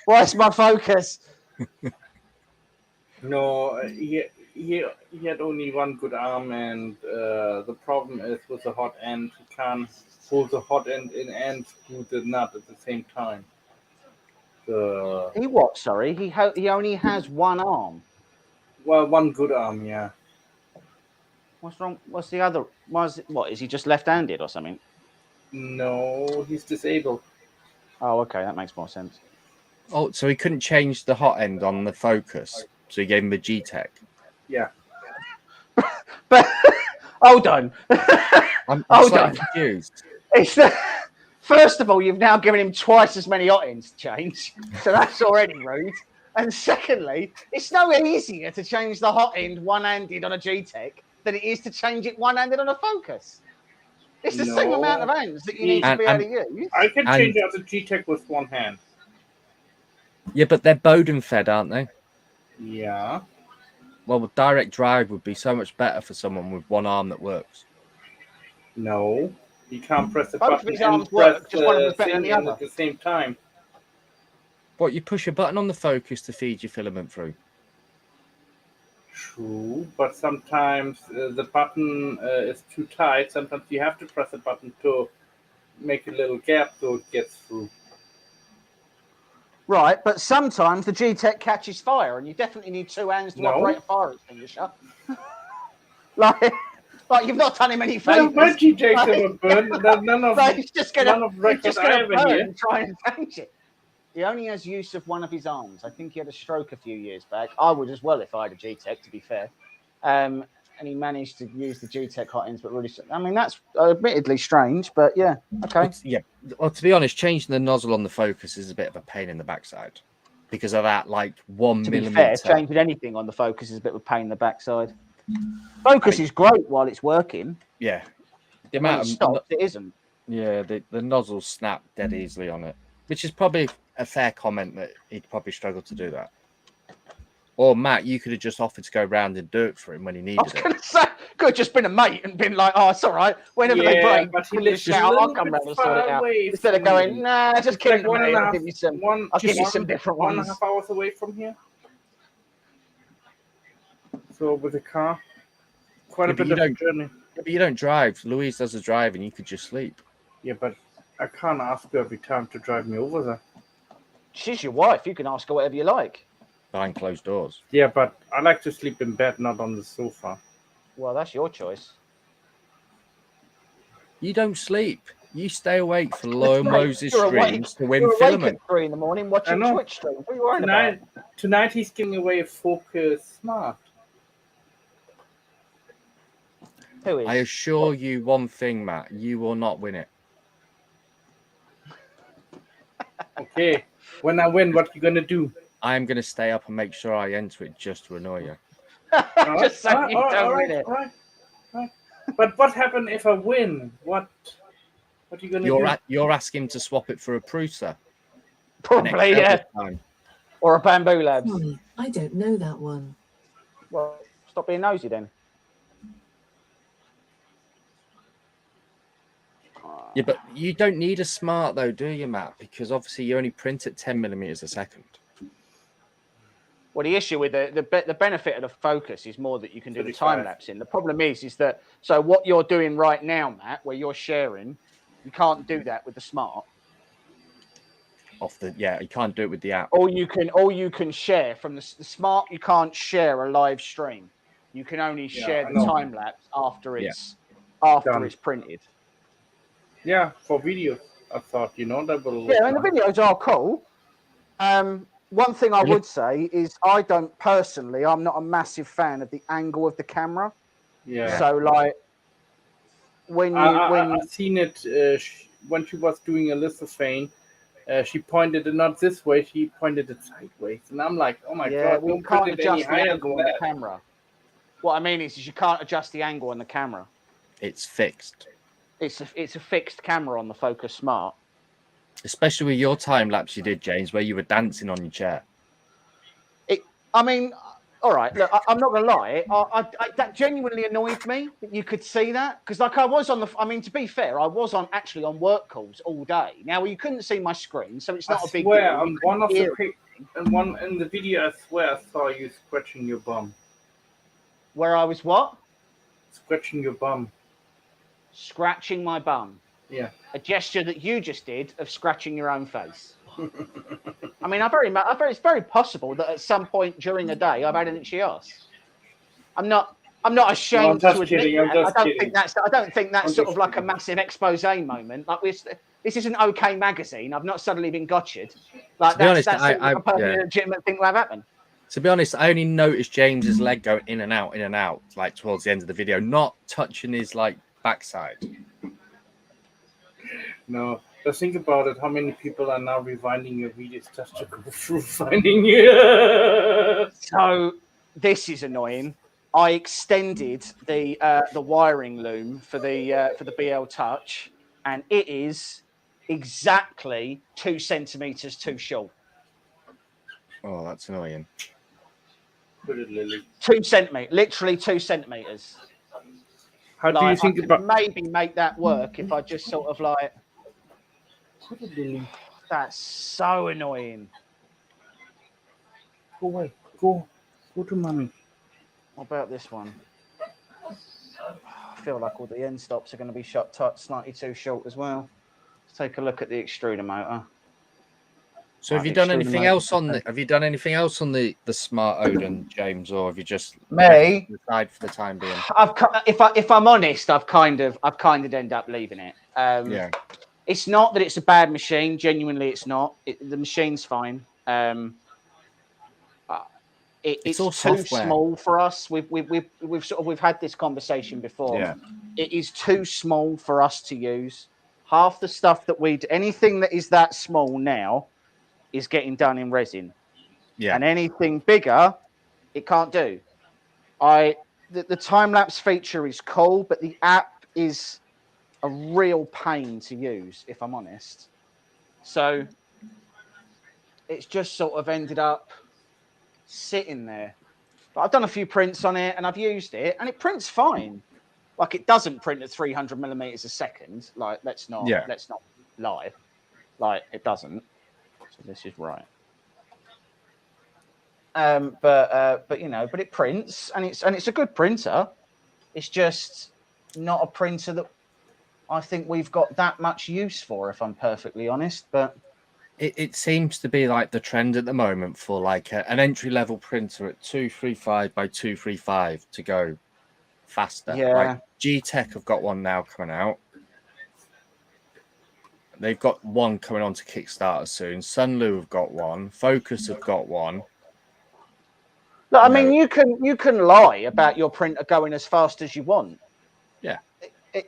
Where's my focus? No, he had only one good arm, and the problem is with the hot end, he can't hold the hot end in and screw the nut at the same time. He what? Sorry, he only has one arm. Well, one good arm, yeah. What's wrong? What's the other? What is he just left-handed or something? No, he's disabled. Oh, okay, that makes more sense. Oh, so he couldn't change the hot end on the focus, so he gave him a G-Tech. Yeah. But hold on. I'm Hold slightly on. confused. First of all, you've now given him twice as many hot ends to change, so that's already rude. And secondly, it's no easier to change the hot end one-handed on a G-Tech than it is to change it one-handed on a focus. It's the same amount of hands that you need to be able to use. I can change out the G-Tech with one hand. Yeah, but they're Bowden fed, aren't they? Yeah. Well, direct drive would be so much better for someone with one arm that works. No, you can't press the Both button of his and arms press work, just one of them's better than thing the in other. at the same time. What, you push a button on the focus to feed your filament through? True, but sometimes the button is too tight. Sometimes you have to press a button to make a little gap so it gets through. Right, but sometimes the G-Tech catches fire, and you definitely need two hands to operate a fire extinguisher. like you've not done him any favors. My G-Tech's never burned. None of he's just going to burn here. and try and change it. He only has use of one of his arms. I think he had a stroke a few years back. I would as well if I had a G-Tech, to be fair. And he managed to use the G-Tech hot ends, but really, I mean, that's admittedly strange, but yeah, okay. Yeah, well, to be honest, changing the nozzle on the focus is a bit of a pain in the backside because of that, like 1 to millimeter. Be fair, changing anything on the focus is a bit of a pain in the backside. Focus is great while it's working. Yeah, the amount of stops, it isn't. Yeah, the nozzles snap dead easily on it, which is probably a fair comment that he'd probably struggle to do that. Or Matt, you could have just offered to go round and do it for him when he needed it. I was going to say, could have just been a mate and been like, "Oh, it's all right. Whenever they break, but give me a shout. I'll come round and sort it out." Instead of going, "Nah, just kidding, like mate. I'll give you some. I'll give you some different ones." 1.5 hours away from here. So with a car, quite a bit of a journey. Yeah, but you don't drive. Louise does the drive, and you could just sleep. Yeah, but I can't ask her every time to drive me over there. She's your wife. You can ask her whatever you like. Behind closed doors. Yeah, but I like to sleep in bed, not on the sofa. Well, that's your choice. You don't sleep. You stay awake for Low Moses streams to win you're filament. At 3 in the morning watching Twitch streams. What are you worrying about? Tonight he's giving away a Focus Smart. Who is? I assure you one thing, Matt. You will not win it. Okay. When I win, what are you going to do? I'm going to stay up and make sure I enter it just to annoy you. Just so you don't win it. All right. But what happens if I win? What are you going to do? You're asking to swap it for a Prusa. Probably, yeah. Or a Bamboo Labs. Sorry, I don't know that one. Well, stop being nosy then. Yeah, but you don't need a Smart though, do you, Matt? Because obviously you only print at 10 millimeters a second. Well, the issue with the benefit of the Focus is more that you can do the time lapse in. The problem is that so what you're doing right now, Matt, where you're sharing, you can't do that with the Smart. You can't do it with the app. Or you can share from the Smart. You can't share a live stream. You can only share the time lapse after it's printed. Yeah, for videos, I thought, that will. Yeah, and the videos are cool. One thing I would say is I'm not a massive fan of the angle of the camera. Yeah. So like when I've seen it when she was doing a lithophane, she pointed it not this way, she pointed it sideways. And I'm like, oh my Yeah, God, we don't can't put it any adjust the higher angle than on the that. camera. What I mean is you can't adjust the angle on the camera. It's fixed. It's a fixed camera on the Focus Smart. Especially with your time lapse you did, James, where you were dancing on your chair. I mean, all right. Look, I'm not gonna lie. That genuinely annoyed me that you could see that because, like, I was on the. I mean, to be fair, I was actually on work calls all day. Now you couldn't see my screen, so it's not a big deal. On one of in the video, I swear I saw you scratching your bum. Where I was what? Scratching your bum. Scratching my bum. Yeah. A gesture that you just did of scratching your own face. I mean, it's very possible that at some point during the day I've had an itchy ass. I'm not ashamed to admit that. I don't think that's sort of like a massive expose moment. Like this isn't OK Magazine. I've not suddenly been gotcha'd. Like that's a perfectly legitimate thing to have happened. To be honest, I only noticed James's leg go in and out, like towards the end of the video, not touching his like backside. No, just think about it. How many people are now rewinding your videos just to go through finding you? So this is annoying. I extended the wiring loom for the BL Touch, and it is exactly 2 centimeters too short. Oh, that's annoying. Put it, Lily. 2 centimeters, literally 2 centimeters. How do you think about maybe make that work if I just sort of like? Put it, Lily. That's so annoying. Go away. Go to mommy. What about this one? I feel like all the end stops are going to be shot slightly too short as well. Let's take a look at the extruder motor. So have you done anything else on the? Have you done anything else on the Smart Odin, James, or have you just me aside for the time being? If I'm honest, I've kind of ended up leaving it. Yeah. It's not that it's a bad machine. Genuinely, it's not. The machine's fine. It's too small for us. We've had this conversation before. Yeah. It is too small for us to use. Half the stuff that anything that is that small now is getting done in resin. Yeah. And anything bigger, it can't do. The time lapse feature is cool, but the app is a real pain to use, if I'm honest. So it's just sort of ended up sitting there. But I've done a few prints on it and I've used it and it prints fine. Like it doesn't print at 300 millimeters a second. Like let's not lie. Like it doesn't. So this is right. But you know, but it prints and it's a good printer. It's just not a printer that I think we've got that much use for, if I'm perfectly honest. But it seems to be like the trend at the moment for like an entry-level printer at 235 by 235 to go faster. Yeah. Like G-Tech have got one now coming out. They've got one coming on to Kickstarter soon. Sunlu have got one. Focus have got one. Look, I mean, you can lie about your printer going as fast as you want. Yeah.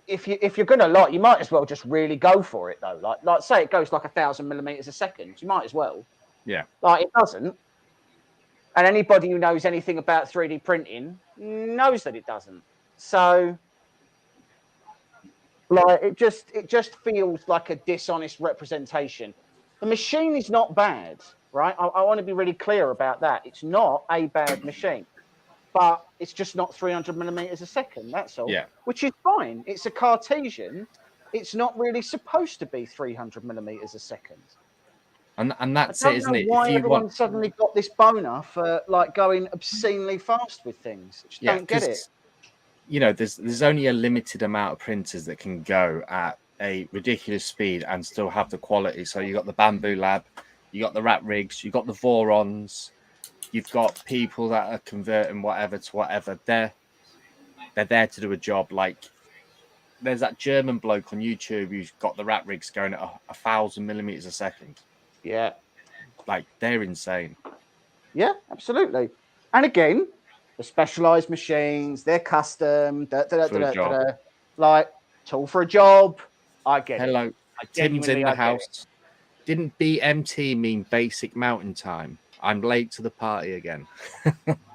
If you're going to lie, you might as well just really go for it, though. Like say it goes like 1,000 millimeters a second. You might as well. Yeah. Like it doesn't. And anybody who knows anything about 3D printing knows that it doesn't. So, like, it just feels like a dishonest representation. The machine is not bad, right? I want to be really clear about that. It's not a bad machine. But it's just not 300 millimeters a second. That's all. Yeah. Which is fine. It's a Cartesian. It's not really supposed to be 300 millimeters a second. And that's it, isn't it? Why everyone suddenly got this boner for like going obscenely fast with things? I just don't get it. You know, there's only a limited amount of printers that can go at a ridiculous speed and still have the quality. So you got the Bamboo Lab, you got the RatRigs, you got the Vorons. You've got people that are converting whatever to whatever. They're there to do a job. Like there's that German bloke on YouTube who's got the RatRigs going at 1,000 millimeters a second. Yeah, like they're insane. Yeah, absolutely. And again, the specialized machines, they're custom. Like tool for a job. I get it. Hello, Tim's in the house. Didn't BMT mean basic mountain time? I'm late to the party again.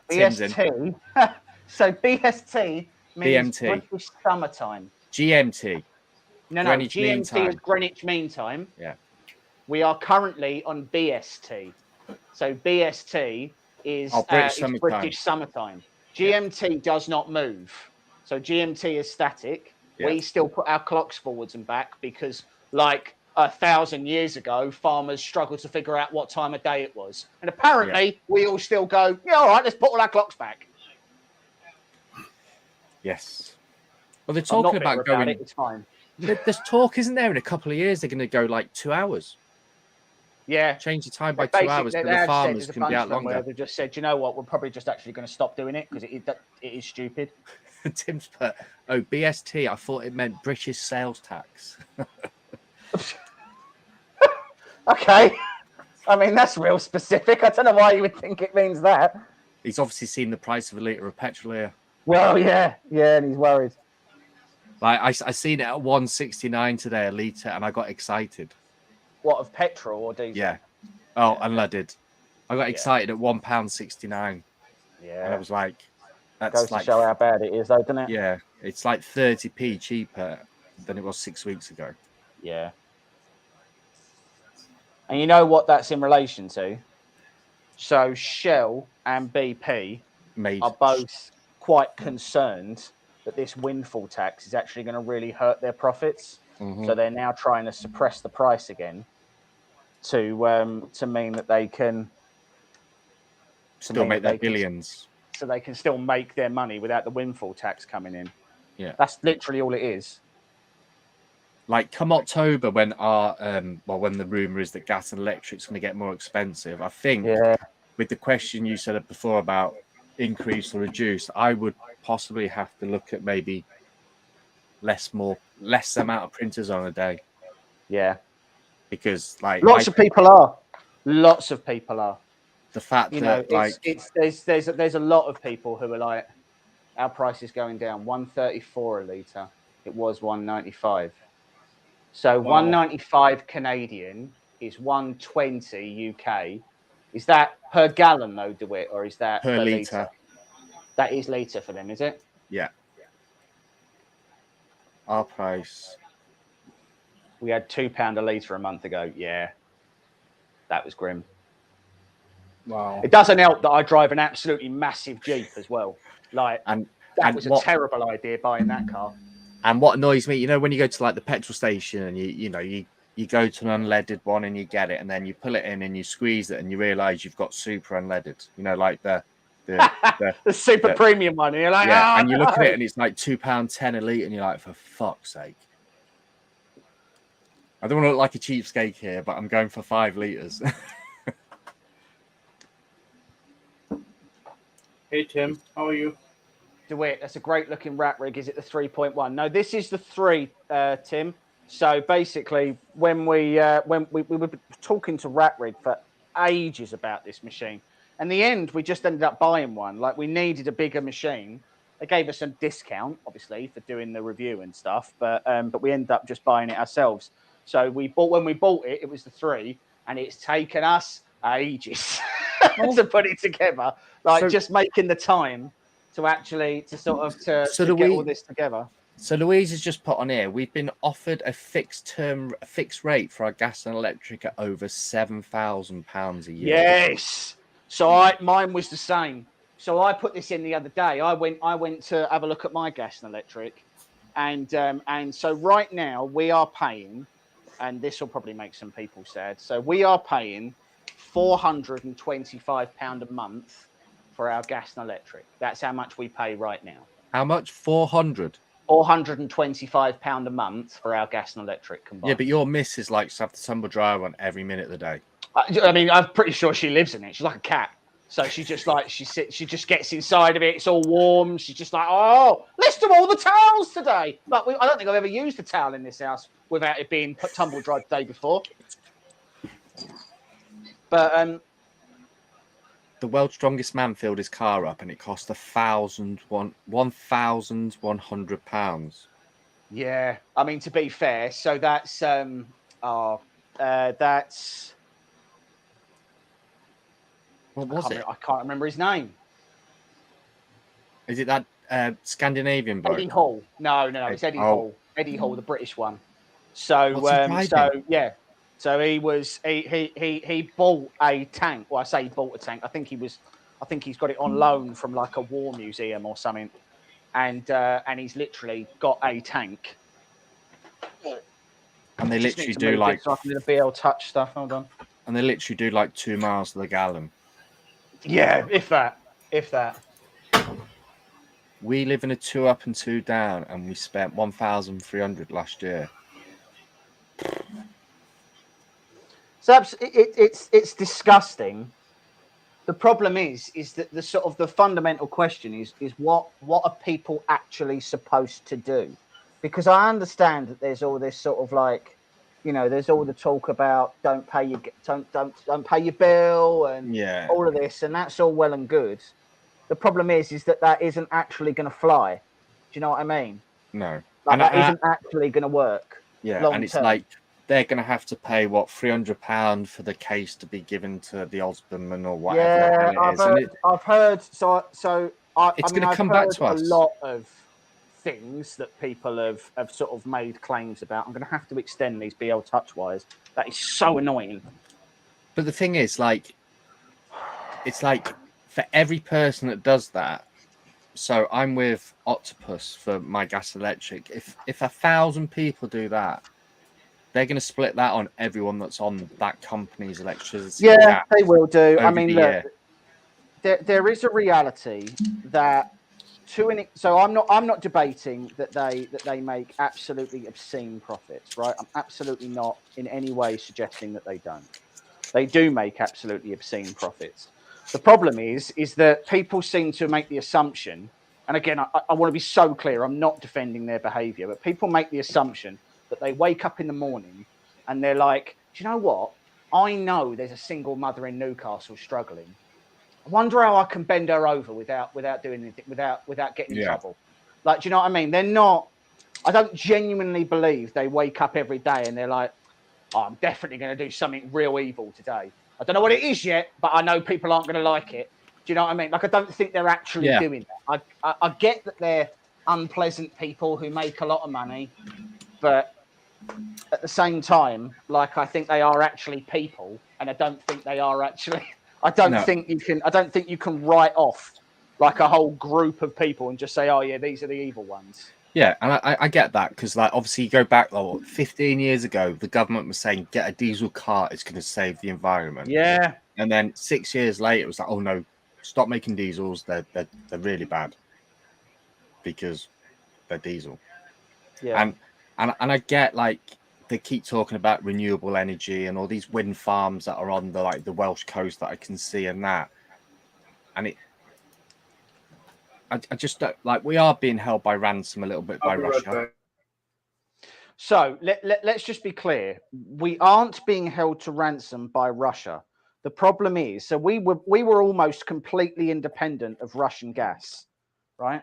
Tim's in. BST. So BST means BMT. British summertime. GMT. No, Greenwich Mean GMT is Time. Greenwich Mean Time. Yeah. We are currently on BST. So BST is British British summertime. GMT does not move. So GMT is static. Yeah. We still put our clocks forwards and back because, like 1,000 years ago, farmers struggled to figure out what time of day it was. And apparently, we all still go, yeah, all right, let's put all our clocks back. Yes. Well, they're talking about going. It's fine. There's talk, isn't there? In a couple of years, they're going to go like 2 hours. Yeah. Change the time by 2 hours, but the farmers can be out longer. They've just said, you know what, we're probably just actually going to stop doing it because it is stupid. Tim's put, BST, I thought it meant British sales tax. Okay. I mean, that's real specific. I don't know why you would think it means that. He's obviously seen the price of a litre of petrol here. Well, yeah, and he's worried. Like I seen it at 169 today a litre, and I got excited. What, of petrol or diesel? Yeah. Oh, unleaded. I got excited at £1.69. Yeah. And I was like, that's goes like to show how bad it is, though, doesn't it? Yeah, it's like 30p cheaper than it was 6 weeks ago. Yeah. And you know what that's in relation to? So Shell and BP are both quite concerned that this windfall tax is actually going to really hurt their profits. Mm-hmm. So they're now trying to suppress the price again to mean that they can still make their billions. So they can still make their money without the windfall tax coming in. Yeah. That's literally all it is. Like come October when our when the rumor is that gas and electric's going to get more expensive, I think with the question you said before about increase or reduce, I would possibly have to look at maybe less amount of printers on a day. Yeah. Because like lots of people are. The fact that there's a lot of people who are like, our price is going down 134 a litre. It was 195. So 195 Canadian is 120 UK. Is that per gallon though, DeWitt, or is that per litre? That is litre for them, is it? Yeah. Our price. We had £2 a litre a month ago. Yeah. That was grim. Wow. It doesn't help that I drive an absolutely massive Jeep as well. Like, that was a terrible idea buying that car. And what annoys me, when you go to like the petrol station and you go to an unleaded one and you get it, and then you pull it in and you squeeze it and you realise you've got super unleaded. Like the super premium one. And you're like, and you look at it and it's like £2.10 a litre, and you're like, for fuck's sake. I don't want to look like a cheapskate here, but I'm going for 5 litres. Hey Tim, how are you? DeWitt, that's a great looking RatRig. Is it the 3.1? No, this is the 3, Tim. So basically, when we were talking to RatRig for ages about this machine, in the end, we just ended up buying one. Like, we needed a bigger machine. They gave us a discount, obviously, for doing the review and stuff, but we ended up just buying it ourselves. So when we bought it, it was the 3, and it's taken us ages to put it together. Like, just making the time to actually get all this together. So Louise has just put on here, we've been offered a fixed rate for our gas and electric at over £7,000 a year. Yes. So mine was the same. So I put this in the other day. I went to have a look at my gas and electric, and so right now we are paying, and this will probably make some people sad. So we are paying £425 a month for our gas and electric. That's how much we pay right now. How much? 400? £425 a month for our gas and electric combined. Yeah, but your missus likes to have the tumble dryer on every minute of the day. I mean, I'm pretty sure she lives in it. She's like a cat. So she just she just gets inside of it. It's all warm. She's just like, oh, let's do all the towels today. But I don't think I've ever used a towel in this house without it being tumble dried the day before. But the world's strongest man filled his car up, and it cost £1,100. Yeah, I mean, to be fair, so that's That's What was it? I can't remember his name. Is it that Scandinavian bloke? Eddie Hall. No, it's Eddie Hall. Eddie Hall, the British one. So, so he was he bought a tank. Well, I say he bought a tank. I think he's got it on loan from like a war museum or something, and he's literally got a tank. And they literally do like so I can do the BL touch stuff. Hold on. And they literally do like 2 miles to the gallon. Yeah, if that. We live in a 2 up and 2 down, and we spent 1,300 last year. So it's disgusting. The problem is that the sort of the fundamental question is what are people actually supposed to do? Because I understand that there's all this sort of like, you know, there's all the talk about don't pay your bill and all of this, and that's all well and good. The problem is that isn't actually going to fly. Do you know what I mean? No, like, that isn't actually going to work. Yeah, and it's like they're going to have to pay £300 for the case to be given to the husbandman or whatever. Yeah, I've heard. So it's going to come back to us. A lot of things that people have sort of made claims about. I'm going to have to extend these BL touch wires. That is so annoying. But the thing is, like, it's like for every person that does that. So I'm with Octopus for my gas electric. If 1,000 people do that, they're going to split that on everyone that's on that company's electricity. Yeah, they will do. I mean, look, there is a reality that so I'm not debating that they make absolutely obscene profits, right? I'm absolutely not in any way suggesting that they don't. They do make absolutely obscene profits. The problem is that people seem to make the assumption, and again, I want to be so clear, I'm not defending their behavior, but people make the assumption that they wake up in the morning and they're like, do you know what? I know there's a single mother in Newcastle struggling. I wonder how I can bend her over without doing anything, without getting in trouble. Like, do you know what I mean? They're not, I don't genuinely believe they wake up every day and they're like, oh, I'm definitely going to do something real evil today. I don't know what it is yet, but I know people aren't going to like it. Do you know what I mean? Like, I don't think they're actually doing that. I get that they're unpleasant people who make a lot of money, but at the same time, like, I think they are actually people, and I don't think they are actually. I don't think you can write off like a whole group of people and just say, oh yeah, these are the evil ones. Yeah, and I get that because, like, obviously you go back like 15 years ago, the government was saying get a diesel car, it's going to save the environment. Yeah, and then 6 years later, it was like, oh no, stop making diesels. They're really bad because they're diesel. Yeah, and I get, like, they keep talking about renewable energy and all these wind farms that are on the Welsh coast that I can see and that, and I just don't, like, we are being held by ransom a little bit by Russia. So let's just be clear. We aren't being held to ransom by Russia. The problem is, so we were almost completely independent of Russian gas, right?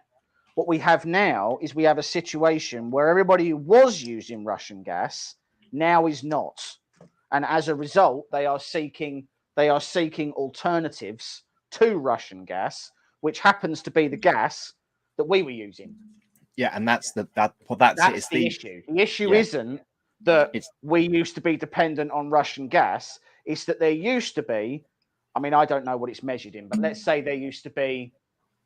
What we have now is we have a situation where everybody who was using Russian gas now is not. And as a result, they are seeking alternatives to Russian gas, which happens to be the gas that we were using. Yeah, and that's the issue. The issue isn't that we used to be dependent on Russian gas. It's that there used to be, I mean, I don't know what it's measured in, but let's say there used to be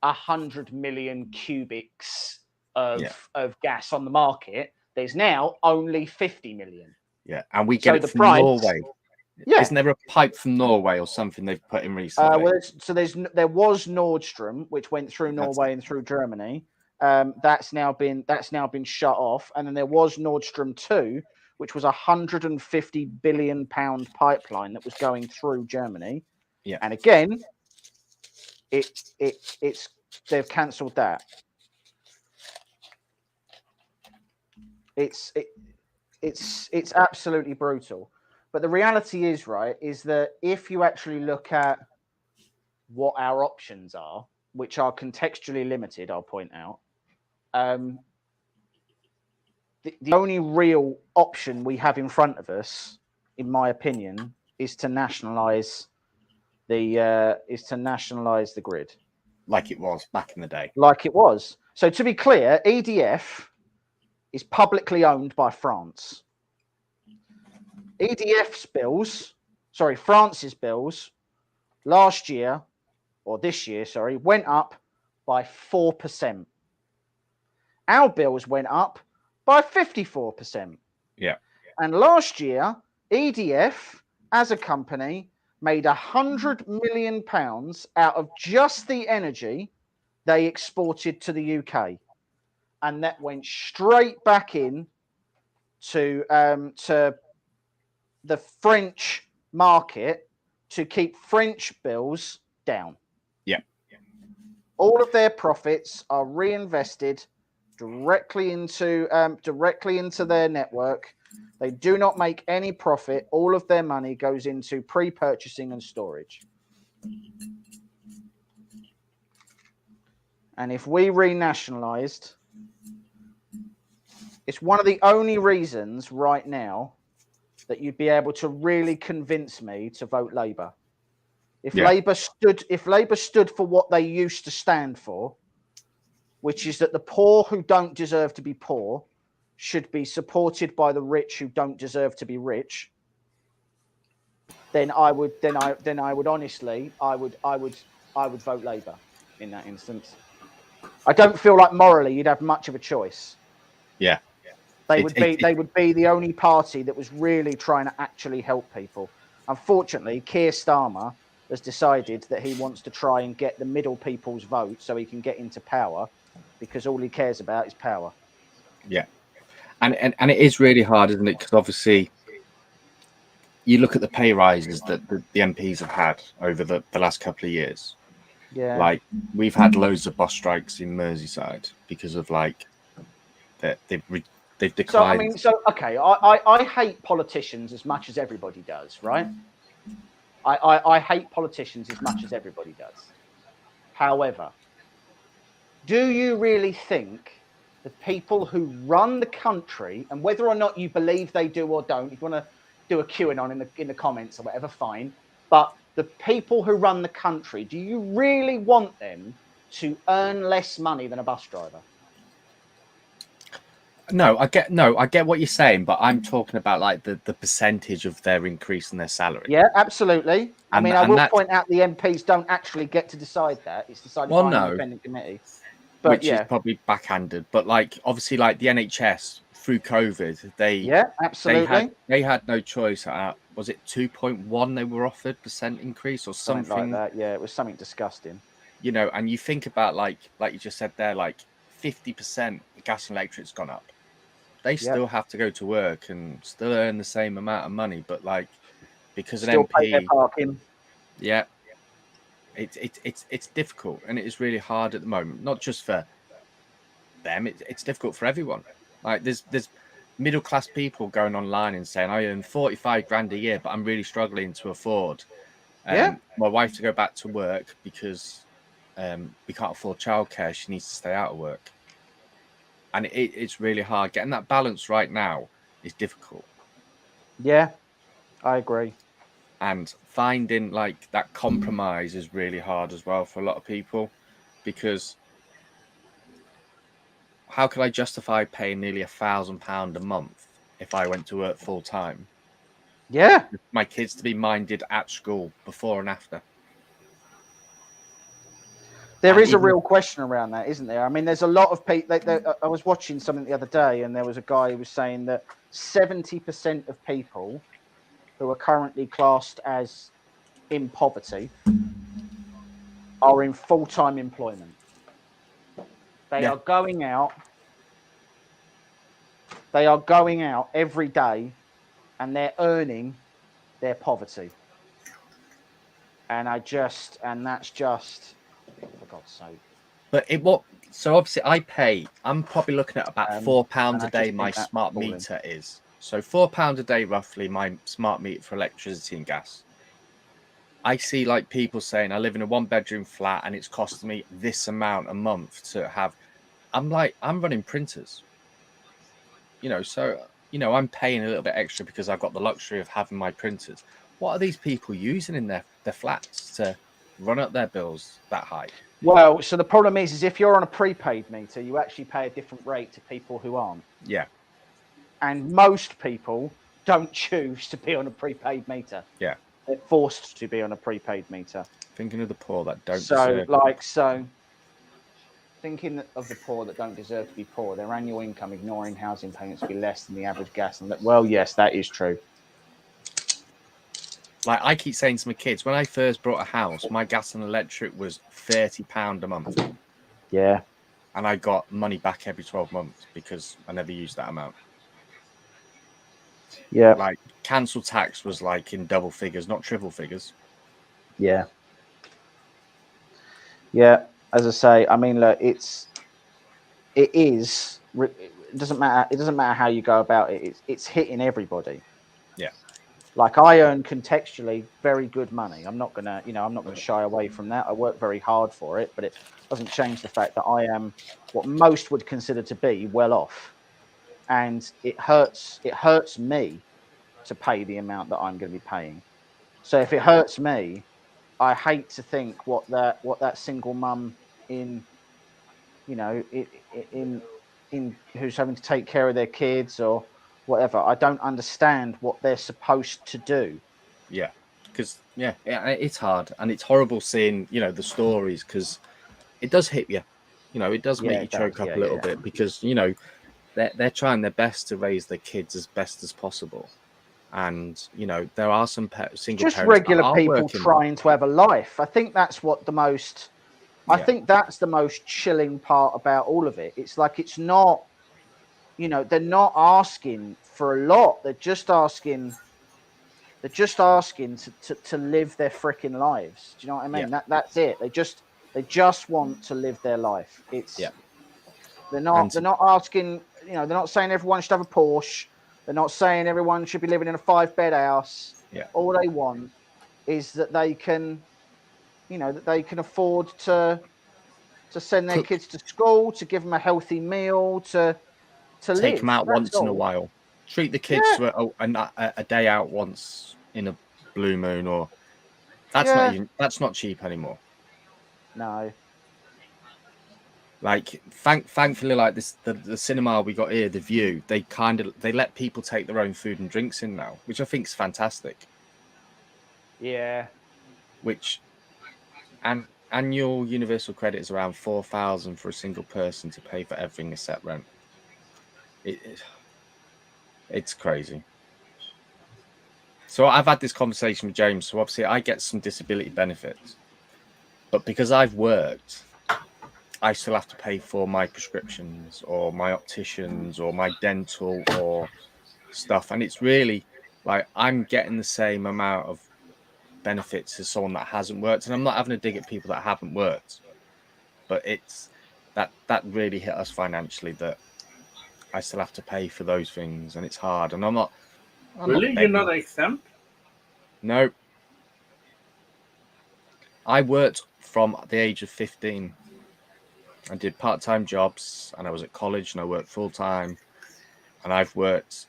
100 million cubics of gas on the market. There's now only 50 million. Yeah, and we get it from Norway. Yeah, isn't there a pipe from Norway or something they've put in recently? There was Nord Stream, which went through Norway and through Germany. That's now been shut off, and then there was Nord Stream 2, which was £150 billion pipeline that was going through Germany. Yeah, and again, they've cancelled that. It's absolutely brutal. But the reality is, right, is that if you actually look at what our options are, which are contextually limited, I'll point out, the only real option we have in front of us in my opinion, is to nationalise the grid, like it was back in the day. Like it was. So to be clear, EDF is publicly owned by France. France's bills last year, or this year, sorry, went up by 4%. Our bills went up by 54%. Yeah. And last year, EDF, as a company, made £100 million out of just the energy they exported to the UK. And that went straight back in to the French market to keep French bills down. Yeah. All of their profits are reinvested directly into their network. They do not make any profit. All of their money goes into pre-purchasing and storage. And if we renationalised, it's one of the only reasons right now that you'd be able to really convince me to vote Labour. If Labour stood for what they used to stand for, which is that the poor who don't deserve to be poor should be supported by the rich who don't deserve to be rich, then I would honestly vote Labour in that instance. I don't feel like morally you'd have much of a choice. Yeah. They would be the only party that was really trying to actually help people. Unfortunately, Keir Starmer has decided that he wants to try and get the middle people's vote so he can get into power, because all he cares about is power. Yeah. And it is really hard, isn't it? Because obviously you look at the pay rises that the MPs have had over the last couple of years. Yeah. Like, we've had loads of bus strikes in Merseyside because of like that they've declined. Okay, I hate politicians as much as everybody does, right? I hate politicians as much as everybody does. However, do you really think the people who run the country, and whether or not you believe they do or don't, if you want to do a QAnon in the comments or whatever, fine. But the people who run the country, do you really want them to earn less money than a bus driver? No, I get what you're saying, but I'm talking about like the percentage of their increase in their salary. Yeah, absolutely. I will point out the MPs don't actually get to decide that. It's decided by an independent committee. But which is probably backhanded. But like, obviously, like the NHS through COVID, absolutely. They had no choice. Was it 2.1 they were offered % increase or something like that? Yeah, it was something disgusting. You know, and you think about like you just said there, like 50% gas and electric's gone up. They still have to go to work and still earn the same amount of money, but like because still an MP, pay their parking. Yeah, it's difficult, and it is really hard at the moment. Not just for them; it's difficult for everyone. Like there's middle class people going online and saying, "I earn 45 grand a year, but I'm really struggling to afford my wife to go back to work because we can't afford childcare. She needs to stay out of work." And it's really hard. Getting that balance right now is difficult. Yeah, I agree. And finding like that compromise is really hard as well for a lot of people, because how could I justify paying nearly £1,000 a month if I went to work full time? Yeah. My kids to be minded at school before and after. There is a real question around that, isn't there? I mean, there's a lot of people. I was watching something the other day, and there was a guy who was saying that 70% of people who are currently classed as in poverty are in full-time employment. They are going out. They are going out every day, and they're earning their poverty. And that's just. For God's sake. But so obviously I'm probably looking at about £4 a day my smart meter is. So £4 a day roughly my smart meter for electricity and gas. I see like people saying I live in a 1-bedroom flat and it's costing me this amount a month to have. I'm like, I'm running printers. You know, so I'm paying a little bit extra because I've got the luxury of having my printers. What are these people using in their flats to run up their bills that high? Well, so the problem is if you're on a prepaid meter, you actually pay a different rate to people who aren't. Yeah. And most people don't choose to be on a prepaid meter. Yeah. They're forced to be on a prepaid meter. Thinking of the poor that don't deserve. Thinking of the poor that don't deserve to be poor, their annual income, ignoring housing payments, will be less than the average gas. And well, yes, that is true. Like I keep saying to my kids, when I first bought a house, my gas and electric was £30 a month. Yeah. And I got money back every 12 months because I never used that amount. Yeah. Like council tax was like in double figures, not triple figures. Yeah. Yeah. As I say, I mean, look, it doesn't matter. It doesn't matter how you go about it. It's hitting everybody. Yeah. Like I earn contextually very good money. I'm not gonna shy away from that. I work very hard for it, but it doesn't change the fact that I am what most would consider to be well off. And it hurts me to pay the amount that I'm going to be paying. So if it hurts me, I hate to think what that single mum in who's having to take care of their kids or whatever. I don't understand what they're supposed to do. Yeah, because it's hard and it's horrible seeing the stories because it does hit you. It does make you choke up a little bit because they're trying their best to raise their kids as best as possible, and there are some single just parents regular people trying to have a life. I think that's what the most. I think that's the most chilling part about all of it. It's like it's not, they're not asking for a lot. They're just asking to live their freaking lives. Do you know what I mean? That's it. They just want to live their life. They're not asking, they're not saying everyone should have a Porsche. They're not saying everyone should be living in a 5-bed house. Yeah. All they want is that they can afford to send their kids to school, to give them a healthy meal, to take live. them out once in a while. Treat the kids to a day out once in a blue moon, or that's not cheap anymore. No. Like thankfully, like this, the cinema we got here, the View, they let people take their own food and drinks in now, which I think is fantastic. Yeah. Which annual universal credit is around 4,000 for a single person to pay for everything except rent. It's crazy. So I've had this conversation with James. So obviously I get some disability benefits, but because I've worked, I still have to pay for my prescriptions or my opticians or my dental or stuff. And it's really like I'm getting the same amount of benefits as someone that hasn't worked. And I'm not having a dig at people that haven't worked, but it's that really hit us financially, that I still have to pay for those things. And it's hard. And I'm not You're not exempt? No. I worked from the age of 15. I did part-time jobs and I was at college and I worked full-time, and I've worked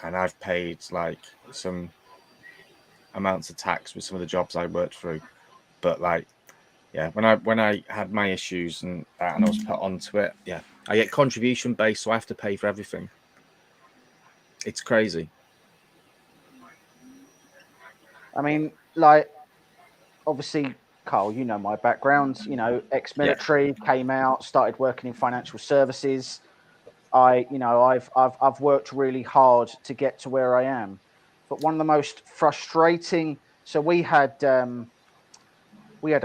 and I've paid like some amounts of tax with some of the jobs I worked through. But like, when I had my issues and I was put onto it, I get contribution based, so I have to pay for everything. It's crazy. I mean, like, obviously, Carl, my background, ex-military, came out, started working in financial services. I've worked really hard to get to where I am. But one of the most frustrating, so we had a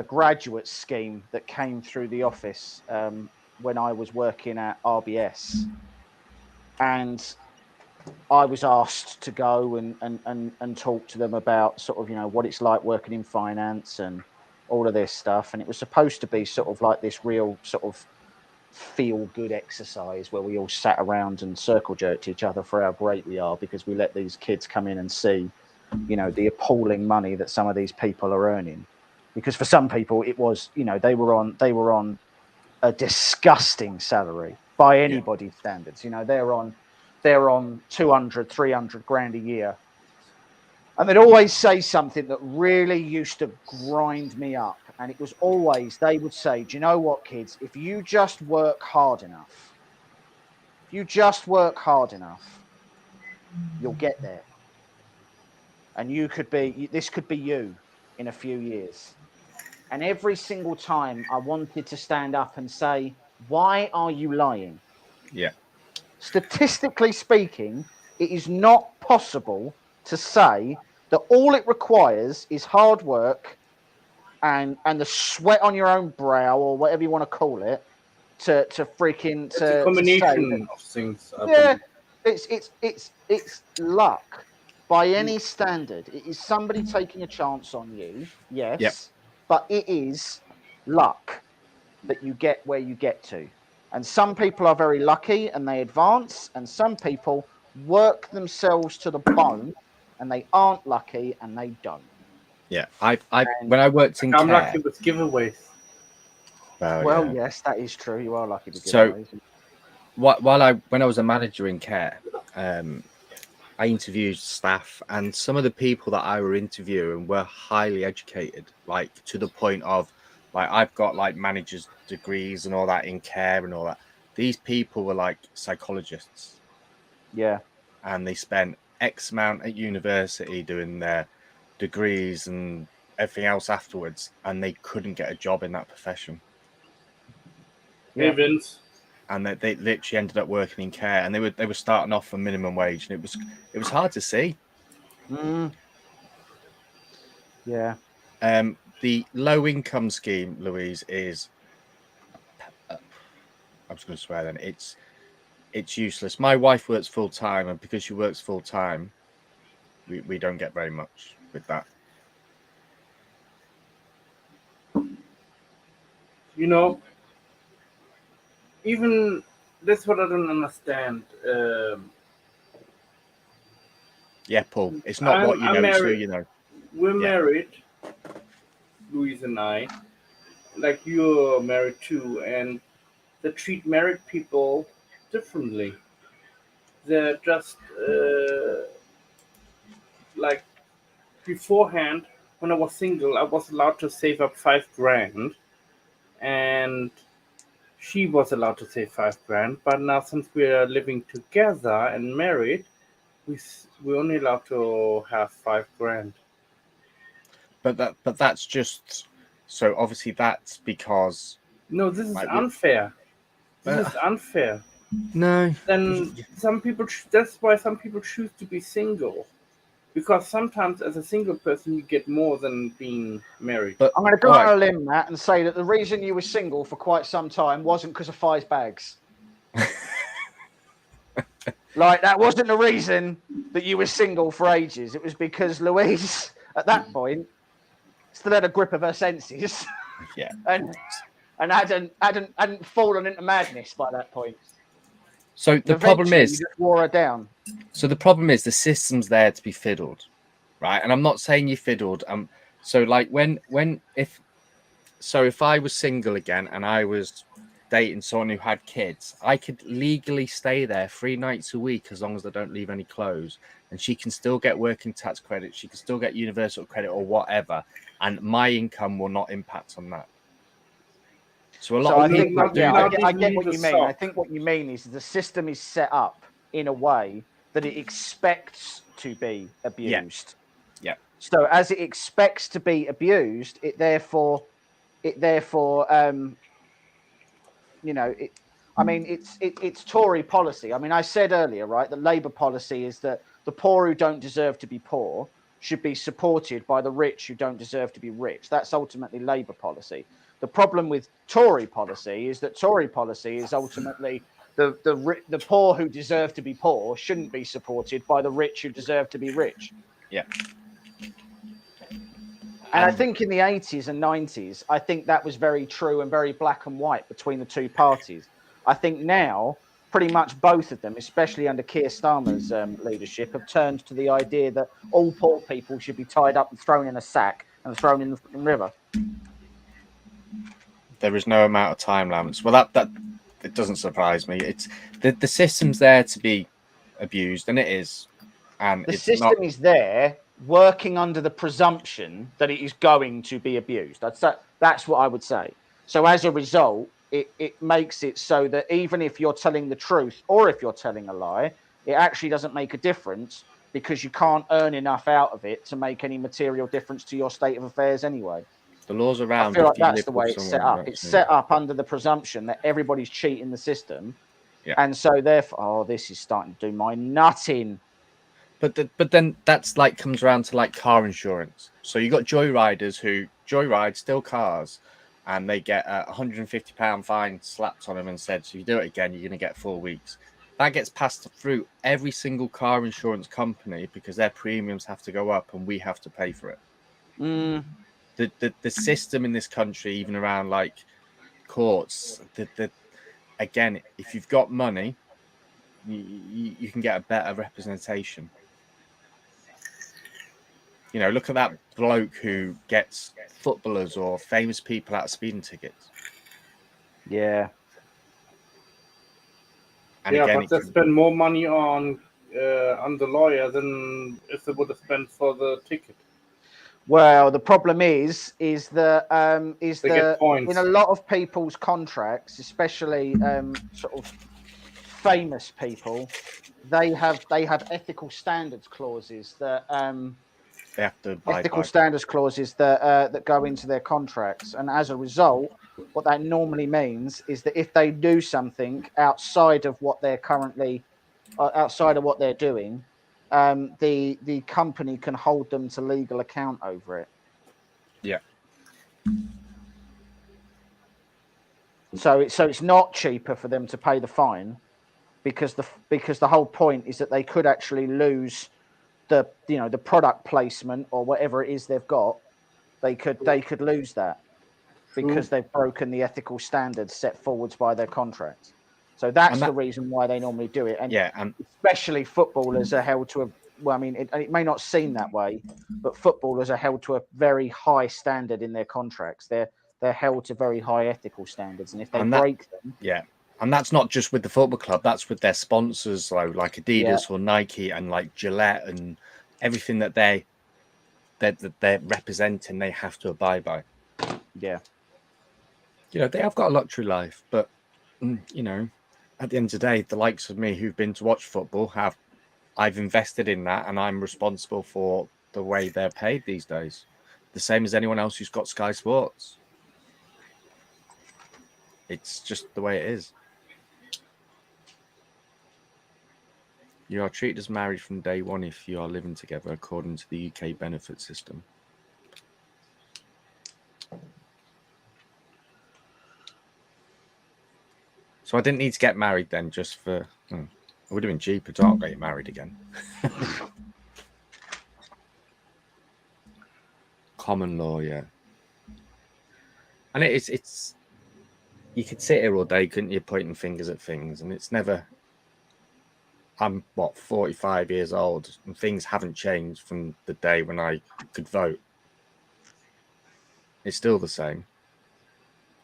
graduate scheme that came through the office when I was working at RBS. And I was asked to go and talk to them about sort of, what it's like working in finance and all of this stuff. And it was supposed to be sort of like this real sort of feel good exercise where we all sat around and circle jerked each other for how great we are because we let these kids come in and see, the appalling money that some of these people are earning. Because for some people it was, they were on a disgusting salary by anybody's standards. They're on they're on 200, 300 grand a year. And they'd always say something that really used to grind me up. And it was always, they would say, do you know what, kids? If you just work hard enough, you'll get there. And this could be you in a few years. And every single time I wanted to stand up and say, why are you lying? Yeah. Statistically speaking, it is not possible to say that all it requires is hard work and the sweat on your own brow, or whatever you want to call it, to freaking It's a combination of things. Yeah, it's luck by any standard. It is somebody taking a chance on you, yes, Yep. but it is luck that you get where you get to. And some people are very lucky and they advance, and some people work themselves to the bone and they aren't lucky and they don't. Yeah, when I worked in I'm care, lucky with giveaways. Well, yeah. yes, that is true. You are lucky to give So, away. when I was a manager in care, I interviewed staff, and some of the people that I were interviewing were highly educated, like to the point of, like, I've got like managers' degrees and all that in care and all that. These people were like psychologists. Yeah. And they spent X amount at university doing their degrees and everything else afterwards, and they couldn't get a job in that profession. Yeah. Vince. And they literally ended up working in care, and they were starting off for minimum wage, and it was hard to see. Yeah. The low income scheme, Louise, is I was going to swear then, it's useless. My wife works full time, and because she works full time, we don't get very much with that. You know, even that's what I don't understand. Yeah, Paul, it's not what you know, it's who you know. We're married, Louise and I, like you're married too, and they treat married people differently. They're just like beforehand, when I was single, I was allowed to save up 5 grand, and she was allowed to save 5 grand. But now, since we are living together and married, we're only allowed to have 5 grand. But that's just so obviously that's because no, this is unfair. This is unfair. No. Then some people that's why some people choose to be single, because sometimes as a single person you get more than being married. But I'm going to go on a limb, Matt, and say that the reason you were single for quite some time wasn't because of 5 bags. Like, that wasn't the reason that you were single for ages. It was because Louise, at that point, still had a grip of her senses. Yeah. and hadn't fallen into madness by that point. So the problem is, you just wore her down. So the problem is the system's there to be fiddled, right? And I'm not saying you fiddled. So like if I was single again and I was dating someone who had kids, I could legally stay there 3 nights a week as long as they don't leave any clothes, and she can still get working tax credit. She can still get universal credit or whatever, and my income will not impact on that. So I get what you mean. I think what you mean is the system is set up in a way that it expects to be abused. Yeah. So as it expects to be abused, it therefore it's Tory policy. I mean, I said earlier, right, that Labour policy is that the poor who don't deserve to be poor should be supported by the rich who don't deserve to be rich. That's ultimately Labour policy. The problem with Tory policy is that Tory policy is ultimately the poor who deserve to be poor shouldn't be supported by the rich who deserve to be rich. Yeah. And I think in the 80s and 90s, I think that was very true and very black and white between the two parties. I think now, pretty much both of them, especially under Keir Starmer's leadership, have turned to the idea that all poor people should be tied up and thrown in a sack and thrown in the river. There is no amount of time allowance. Well, that it doesn't surprise me. It's the system's there to be abused, and it is. And the it's system not... is there working under the presumption that it is going to be abused. That's what I would say. So as a result, it makes it so that even if you're telling the truth or if you're telling a lie, it actually doesn't make a difference because you can't earn enough out of it to make any material difference to your state of affairs anyway. The laws around. I feel like if you that's live the with way it's set someone, up. It's set up under the presumption that everybody's cheating the system. Yeah. And so therefore, this is starting to do my nutting. But then that's like comes around to like car insurance. So you got joyriders who joyride steal cars, and they get a £150 fine slapped on them and said, so if you do it again, you're going to get 4 weeks. That gets passed through every single car insurance company because their premiums have to go up and we have to pay for it. The system in this country, even around like courts, again, if you've got money, you can get a better representation. You know, look at that bloke who gets footballers or famous people out of speeding tickets. Yeah. And yeah, but they spend more money on the lawyer than if they would have spent for the ticket. Well, the problem is that get points. in a lot of people's contracts, especially sort of famous people, they have ethical standards clauses that they have to standards clauses that go into their contracts, and as a result, what that normally means is that if they do something outside of what they're doing, the company can hold them to legal account over it. Yeah. So it's not cheaper for them to pay the fine because the whole point is that they could actually lose the product placement or whatever it is they've got. They could lose that because they've broken the ethical standards set forwards by their contracts. So that's the reason why they normally do it. And especially footballers are held to it may not seem that way, but footballers are held to a very high standard in their contracts. They're held to very high ethical standards, and if they break them, and that's not just with the football club. That's with their sponsors, though, like Adidas or Nike, and like Gillette, and everything that they're representing. They have to abide by. Yeah, they have got a luxury life, but at the end of the day, the likes of me who've been to watch football I've invested in that, and I'm responsible for the way they're paid these days. The same as anyone else who's got Sky Sports. It's just the way it is. You are treated as married from day one if you are living together according to the UK benefit system. So I didn't need to get married then just for... it would have been cheaper to not get married again. Common law, yeah. And it's... You could sit here all day, couldn't you, pointing fingers at things, and it's never... I'm, 45 years old, and things haven't changed from the day when I could vote. It's still the same.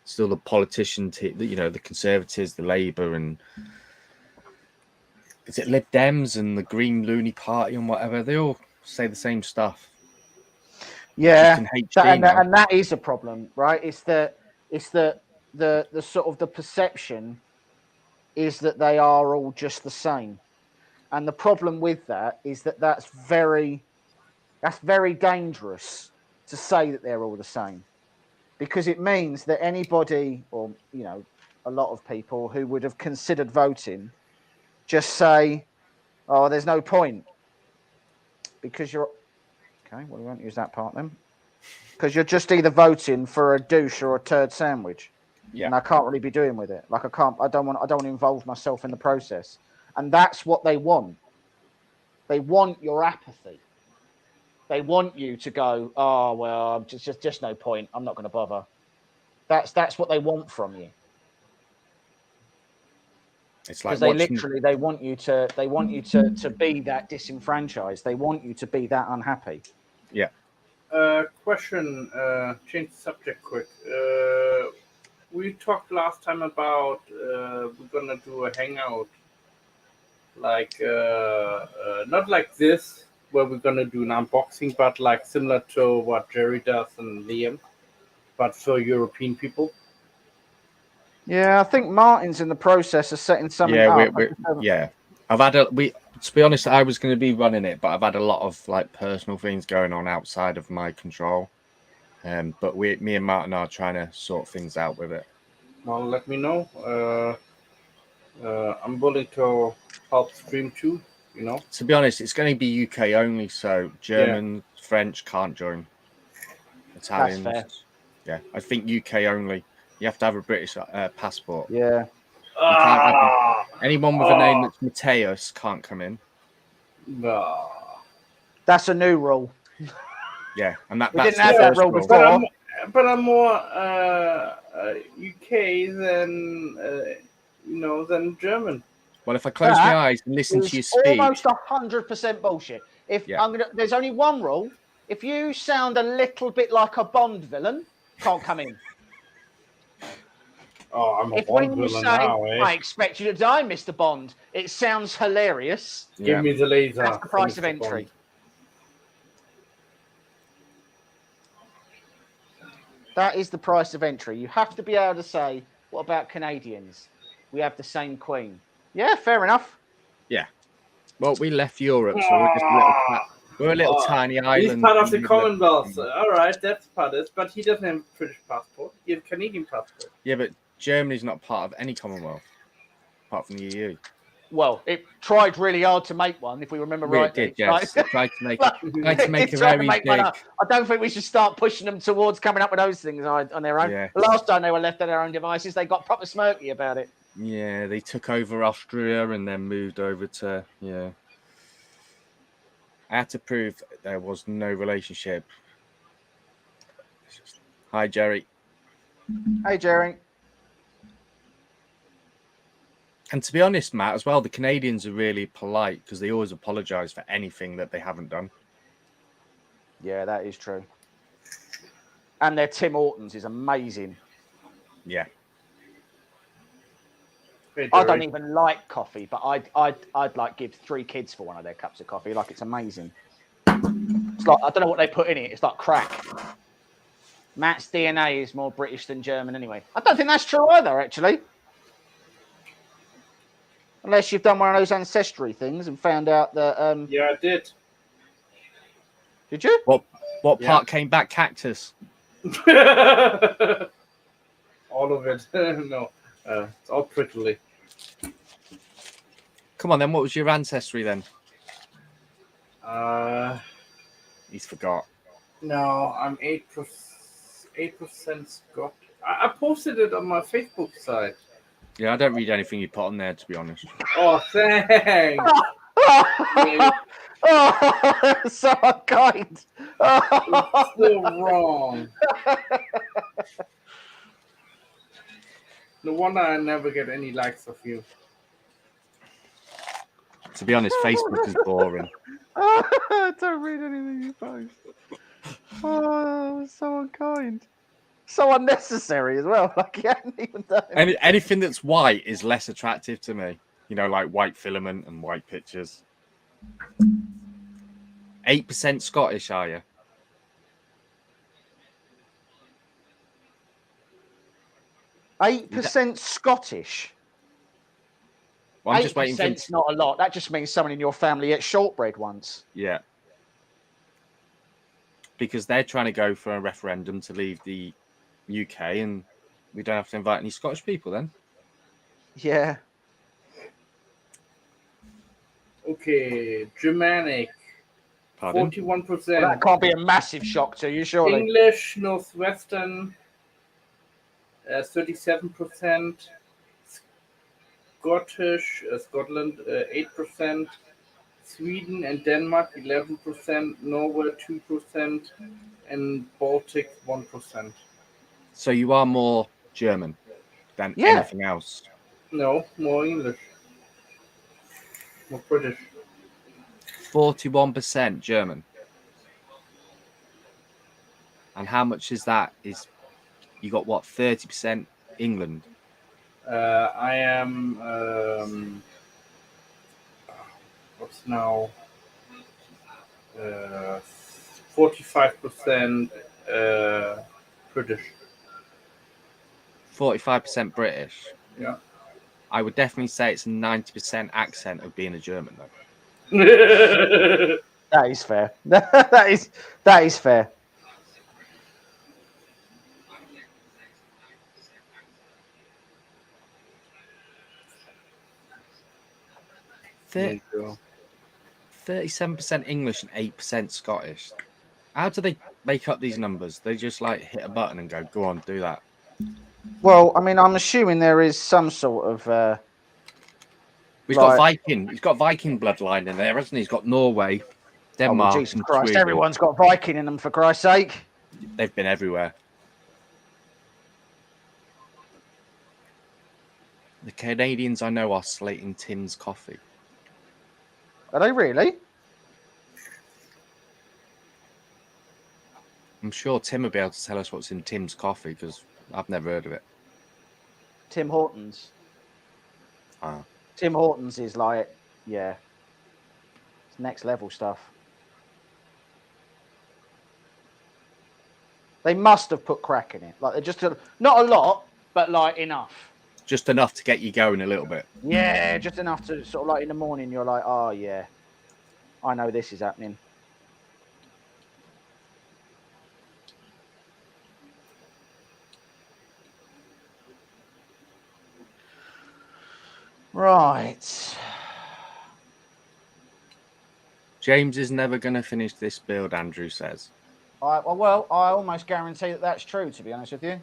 Still the politician, the Conservatives, the Labour, and is it Lib Dems and the Green Looney Party and whatever? They all say the same stuff. Yeah, and that is a problem, right? It's the sort of the perception is that they are all just the same, and the problem with that is that that's very dangerous to say that they're all the same. Because it means that anybody, or a lot of people who would have considered voting, just say, "Oh, there's no point," because you're okay. Well, we won't use that part then, because you're just either voting for a douche or a turd sandwich, and I can't really be doing with it. Like I don't want to involve myself in the process, and that's what they want. They want your apathy. They want you to go, "Oh, well, just no point. I'm not going to bother." That's what they want from you. It's like because they want you to be that disenfranchised. They want you to be that unhappy. Yeah. Question. Change the subject quick. We talked last time about we're gonna do a hangout like not like this where we're gonna do an unboxing, but like similar to what Jerry does and Liam, but for European people. Yeah, I think Martin's in the process of setting something Yeah, up. yeah. I've had to be honest, I was going to be running it, but I've had a lot of like personal things going on outside of my control. But me and Martin are trying to sort things out with it. Well, let me know. I'm willing to help stream too. You know. To be honest, it's going to be UK only, so German, French can't join. Italians, That's fair. Yeah, I think UK only. You have to have a British passport. Yeah. You can't have anyone with a name that's Mateus can't come in. That's a new rule. Yeah, and we didn't have that rule before. But I'm more UK than than German. Well, if I close my eyes and listen to your speech, almost 100% bullshit. There's only one rule: if you sound a little bit like a Bond villain, can't come in. Oh, I'm a Bond villain now, eh? I expect you to die, Mr. Bond. It sounds hilarious. Give me the laser. That's the price of entry. Bond. That is the price of entry. You have to be able to say, what about Canadians? We have the same queen. Yeah, fair enough. Yeah. Well, we left Europe, so we're a little tiny island. He's part of the Commonwealth. All right, that's part of it. But he doesn't have a British passport. He has a Canadian passport. Yeah, but Germany's not part of any Commonwealth, apart from the EU. Well, it tried really hard to make one, if we remember rightly. It did, yes. It tried to make a very big... I don't think we should start pushing them towards coming up with those things on their own. Yeah. The last time they were left to their own devices, they got proper smirky about it. Yeah, they took over Austria and then moved over to... Yeah. I had to prove that there was no relationship. Hi, Jerry. Hey, Jerry. And to be honest, Matt, as well, the Canadians are really polite because they always apologise for anything that they haven't done. Yeah, that is true. And their Tim Hortons is amazing. Yeah. I don't even like coffee, but I'd like give 3 kids for one of their cups of coffee. Like, it's amazing. It's like, I don't know what they put in it. It's like crack. Matt's DNA is more British than German anyway. I don't think that's true either, actually. Unless you've done one of those ancestry things and found out that... Yeah, I did. Did you? What part came back cactus? All of it. No. It's all prettily. Come on, then. What was your ancestry, then? He's forgot. No, I'm 8% Scot. I posted it on my Facebook site. Yeah, I don't read anything you put on there, to be honest. Oh, thanks. Oh, so kind. It's so wrong. No wonder I never get any likes of you. To be honest, Facebook is boring. I don't read anything you post. Oh, so unkind. So unnecessary as well. Like, you hadn't even done it. Anything that's white is less attractive to me. You know, like white filament and white pictures. 8% Scottish, are you? %8 Scottish. Well, I'm just waiting for... It's not a lot. That just means someone in your family ate shortbread once. Yeah. Because they're trying to go for a referendum to leave the UK, and we don't have to invite any Scottish people then. Yeah. Okay, Germanic. Pardon? 41%. Well, that can't be a massive shock to you, surely. English, Northwestern, 37%. Scottish, Scotland, 8%. Sweden and Denmark, 11%. Norway, 2%. And Baltic, 1%. So you are more German than anything else? No, more English. More British. 41% German. And how much is that? You got what, 30% England? I am what's now 45% British. 45% British. Yeah. I would definitely say it's a 90% accent of being a German, though. That is fair. that is fair. There you go. 37% English and 8% Scottish. How do they make up these numbers? They just like hit a button and go on, do that. Well, I mean, I'm assuming there is some sort of. He's got Viking. He's got Viking bloodline in there, hasn't he? He's got Norway, Denmark, Jesus and Christ! Sweden. Everyone's got Viking in them, for Christ's sake. They've been everywhere. The Canadians I know are slating Tim's coffee. Are they really? I'm sure Tim will be able to tell us what's in Tim's coffee because I've never heard of it. Tim Hortons. Ah. Tim Hortons is like, yeah, it's next level stuff. They must have put crack in it. Like they're just not a lot, but like enough. Just enough to get you going a little bit. Yeah, just enough to sort of like in the morning you're like, oh yeah, I know this is happening. Right. James is never going to finish this build, Andrew says. Well, I almost guarantee that that's true, to be honest with you.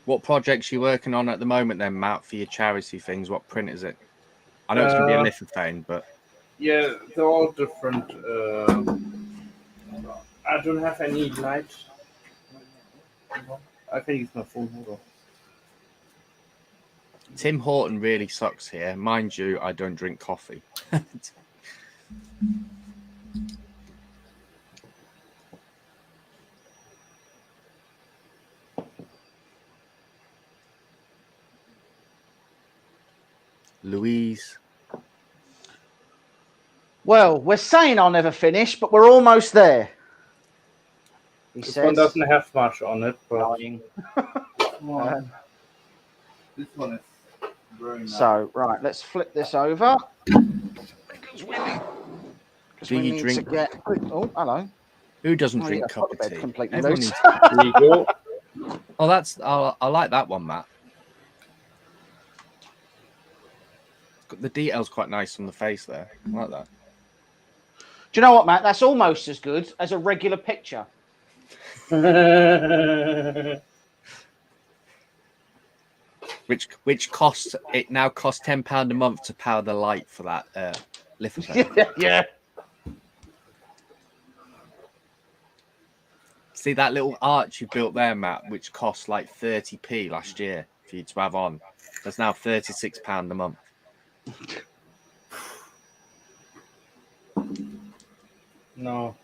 What projects are you working on at the moment then, Matt, for your charity things? What print is it? I know it's going to be a lithophane, but... Yeah, they're all different. I don't have any light. I can use my phone. Hold on. Tim Horton really sucks here. Mind you, I don't drink coffee. Louise. Well, we're saying I'll never finish, but we're almost there. This one doesn't have much on it, but this one is very nice. So, right, let's flip this over. Because we need to get... Oh, hello. Who doesn't drink cup of tea? Completely loose. There you go. Oh, I like that one, Matt. The detail's quite nice on the face there. I like that. Do you know what, Matt? That's almost as good as a regular picture. Which costs it now costs £10 a month to power the light for that lithophane. Yeah. See that little arch you built there, Matt, which cost like 30p last year for you to have on. That's now £36 a month. No.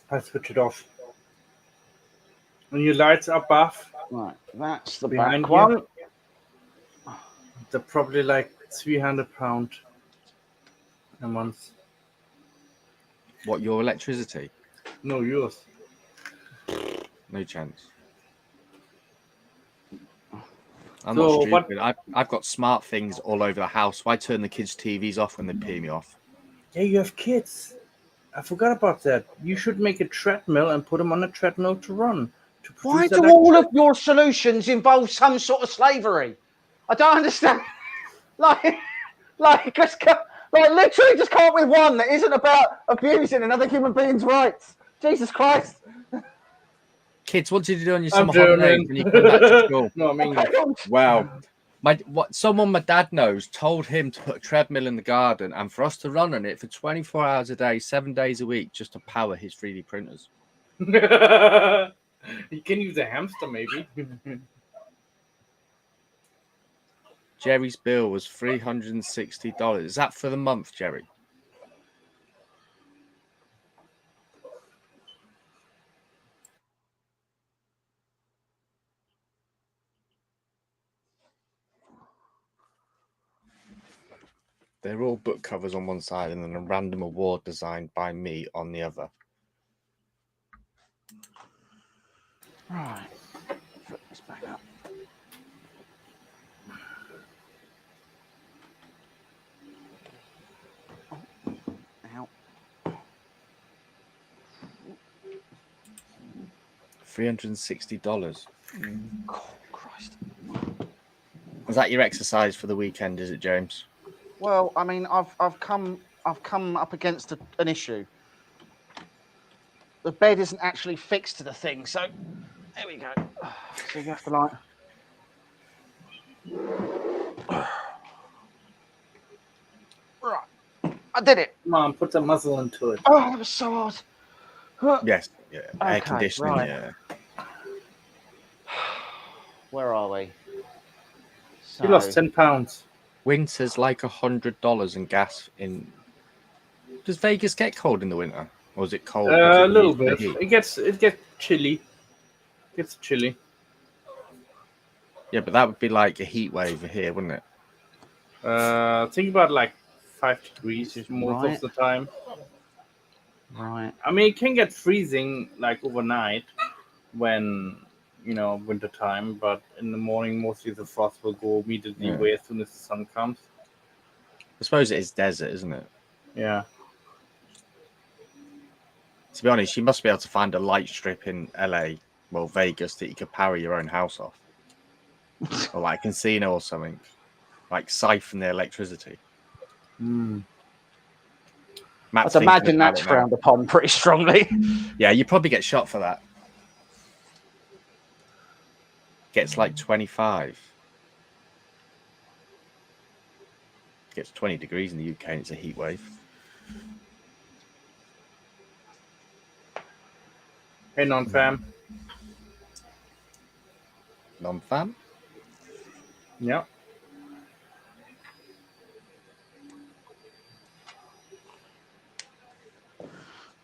I switch it off. When your lights are buff, right, that's the behind back one. They're probably like £300 a month. What, your electricity? No, yours. No chance. I'm not stupid. I've got smart things all over the house. Why turn the kids' TVs off when they pee me off? Yeah, you have kids. I forgot about that. You should make a treadmill and put them on a treadmill to run. Why do all of your solutions involve some sort of slavery? I don't understand. like literally just come up with one that isn't about abusing another human being's rights. Jesus Christ. Kids, what did you do on your summer holidays when you come back to school? No, I mean, wow. Someone my dad knows told him to put a treadmill in the garden and for us to run on it for 24 hours a day, 7 days a week, just to power his 3D printers. You can use a hamster, maybe. Jerry's bill was $360. Is that for the month, Jerry? They're all book covers on one side and then a random award designed by me on the other. Right. Flip this back up. Ow. $360. Oh, Christ. Was that your exercise for the weekend? Is it, James? Well, I mean, I've come up against an issue. The bed isn't actually fixed to the thing, so there we go. So you have to like. Right, I did it. Come on, put some muscle into it. Oh, that was so hard. Yes. Yeah. Air Okay, conditioning. right. Yeah. Where are we? So, You lost 10 pounds. Winter's like $100 in gas in. Does Vegas get cold in the winter, or is it cold? A little because of bit. the heat? It gets chilly. It's chilly. Yeah, but that would be like a heat wave here, wouldn't it? Think about like 5 degrees most right. of the time. Right. I mean, it can get freezing like overnight when winter time, but in the morning mostly the frost will go immediately away as soon as the sun comes. I suppose it is desert, isn't it? Yeah. To be honest, you must be able to find a light strip in LA, well, Vegas, that you could power your own house off. Or like a casino or something. Like siphon the electricity. Matt's I'd thinking imagine about that's it now. frowned upon pretty strongly. Yeah, you probably get shot for that. Gets like 25. Gets 20 degrees in the UK and it's a heat wave. Hey, non-fam. Non-fam? Yeah.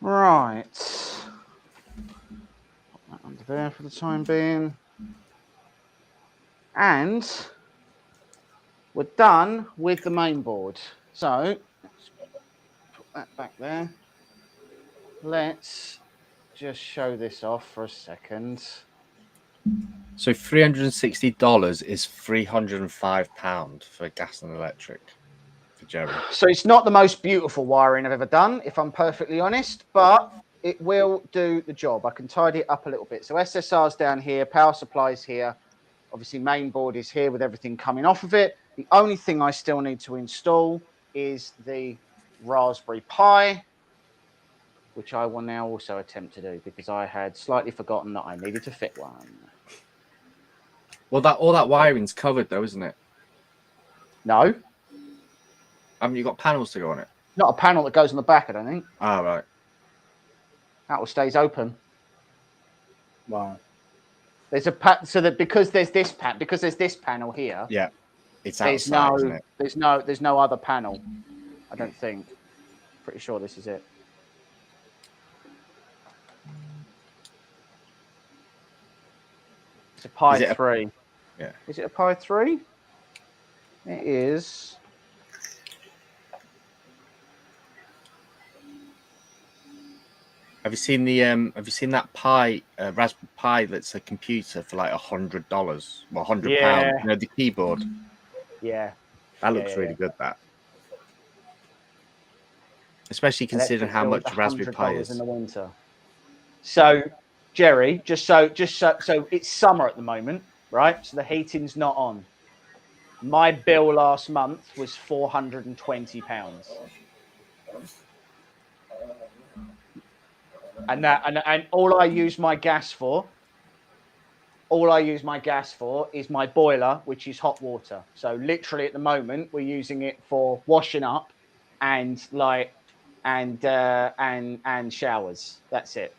Right. Put that under there for the time being. And we're done with the main board. So let's put that back there. Let's just show this off for a second. So $360 is £305 for gas and electric for Jerry. So it's not the most beautiful wiring I've ever done, if I'm perfectly honest, but it will do the job. I can tidy it up a little bit. So SSR's down here, power supply's here. Obviously, main board is here with everything coming off of it. The only thing I still need to install is the Raspberry Pi, which I will now also attempt to do because I had slightly forgotten that I needed to fit one. Well, all that wiring's covered though, isn't it? No. Haven't you got panels to go on it? Not a panel that goes on the back, I don't think. Ah, right. That all stays open. Wow. There's so that because there's this panel here. Yeah, it's outside, isn't it? There's no other panel. I don't think. Pretty sure this is it. It's a Pi 3. Yeah. Is it a Pi 3? It is. Have you seen that Pi, Raspberry Pi that's a computer for like $100? Well, £100. Yeah. You know, the keyboard. Yeah. That looks really good. That. Especially considering how much Raspberry Pi is in the winter. So, Jerry, just so it's summer at the moment, right? So the heating's not on. My bill last month was £420. And all I use my gas for is my boiler, which is hot water. So literally at the moment we're using it for washing up and showers. That's it.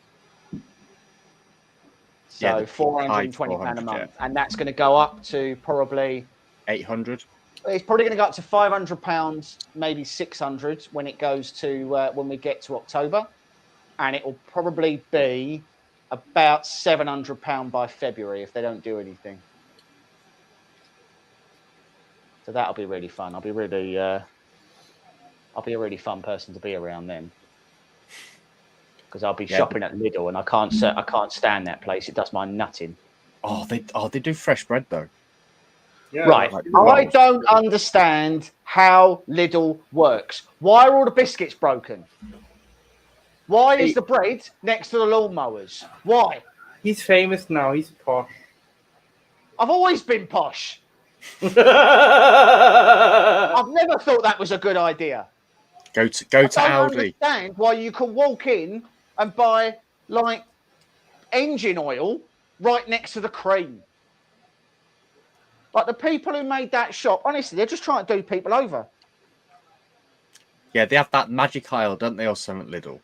So yeah, £420 a month, and that's going to go up to probably 800. It's probably going to go up to £500, maybe 600 when it goes to when we get to October, and it will probably be about £700 by February if they don't do anything. So that'll be really fun. I'll be really I'll be a really fun person to be around then. Because I'll be shopping at Lidl and I can't stand that place. It does my nutting. Oh, they do fresh bread though. Yeah, Right. I don't understand how Lidl works. Why are all the biscuits broken? Why is the bread next to the lawnmowers? Why? He's famous now. He's posh. I've always been posh. I've never thought that was a good idea. Go to I Aldi. understand why you can walk in and buy like engine oil right next to the cream. Like the people who made that shop, honestly, they're just trying to do people over. Yeah, they have that magic aisle, don't they, or something, Lidl,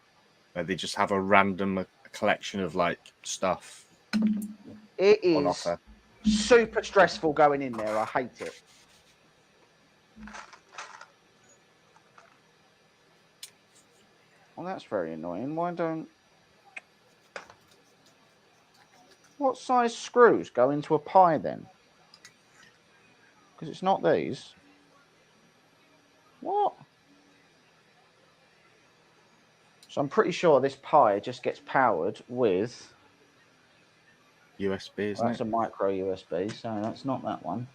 where they just have a random collection of like stuff. It on is offer. super stressful going in there. I hate it. Well, that's very annoying. Why don't... What size screws go into a pie then? Because it's not these. What? So I'm pretty sure this pie just gets powered with... USB, isn't That's it? a micro USB, so that's not that one.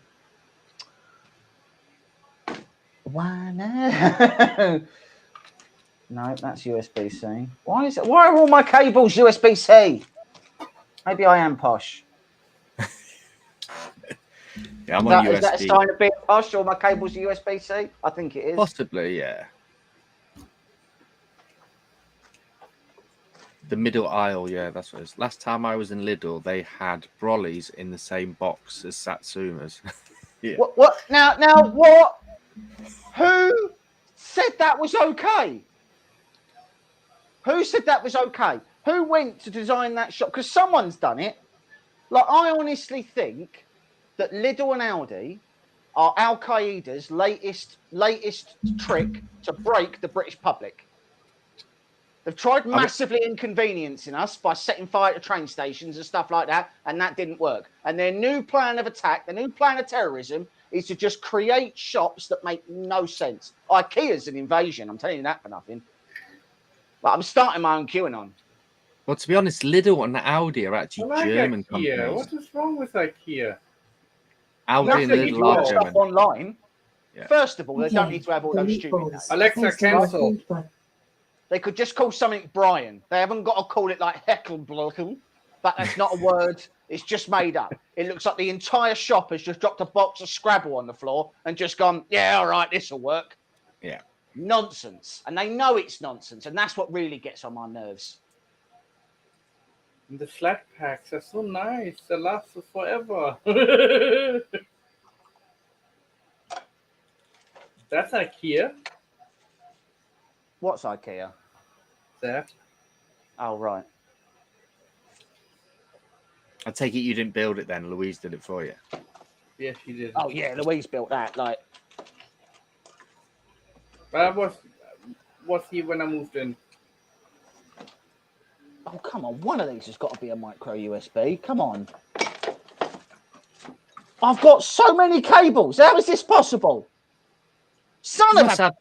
Why no? No, that's USB-C. Why are all my cables USB-C? Maybe I am posh. Yeah, I'm on USB. Is that a sign of being posh? All my cables USB-C? I think it is. Possibly, yeah. The middle aisle, yeah, that's what it is. Last time I was in Lidl, they had brollies in the same box as Satsumas. Yeah. What? Now, what? Who said that was okay? Who said that was okay? Who went to design that shop? Because someone's done it. Like, I honestly think that Lidl and Aldi are Al Qaeda's latest trick to break the British public. They've tried massively inconveniencing us by setting fire to train stations and stuff like that, and that didn't work. And their new plan of attack, their new plan of terrorism, is to just create shops that make no sense. IKEA's an invasion, I'm telling you that for nothing. But I'm starting my own QAnon. Well, to be honest, Lidl and Aldi are actually German IKEA. companies. What is wrong with IKEA? Aldi and Lidl are Stuff German. online. Yeah. First of all, they don't need to have all those stupid names. Alexa, cancel. They could just call something Brian. They haven't got to call it like Heckelblöcken. That's not a word. It's just made up. It looks like the entire shop has just dropped a box of Scrabble on the floor and just gone, yeah, all right, this will work. Yeah. Nonsense. And they know it's nonsense. And that's what really gets on my nerves. And the flat packs are so nice. They last forever. That's IKEA. What's IKEA? That. Oh, right. I take it you didn't build it then. Louise did it for you. Yes, she did. Oh, yeah, Louise built that. Like, But I was here when I moved in. oh, come on. One of these has got to be a micro USB. Come on. I've got so many cables. How is this possible? Son of a...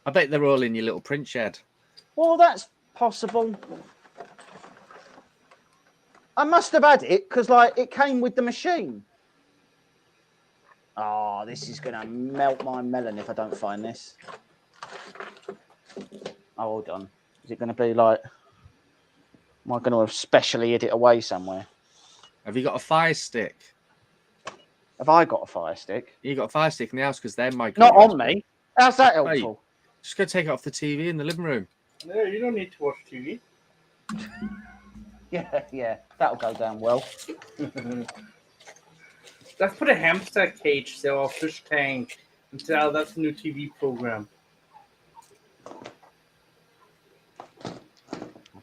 I bet they're all in your little print shed. Well, that's possible. I must have had it because, like, it came with the machine. Oh, this is going to melt my melon if I don't find this. Oh, hold on. Is it going to be like... Am I going to have specially hid it away somewhere? Have you got a fire stick? Have I got a fire stick? You got a fire stick in the house because they're micro. Not on me. How's that helpful? Hey, just go take it off the TV in the living room. No, you don't need to watch TV. Yeah, that'll go down well. Let's put a hamster cage there or a fish tank and tell that's a new TV program. I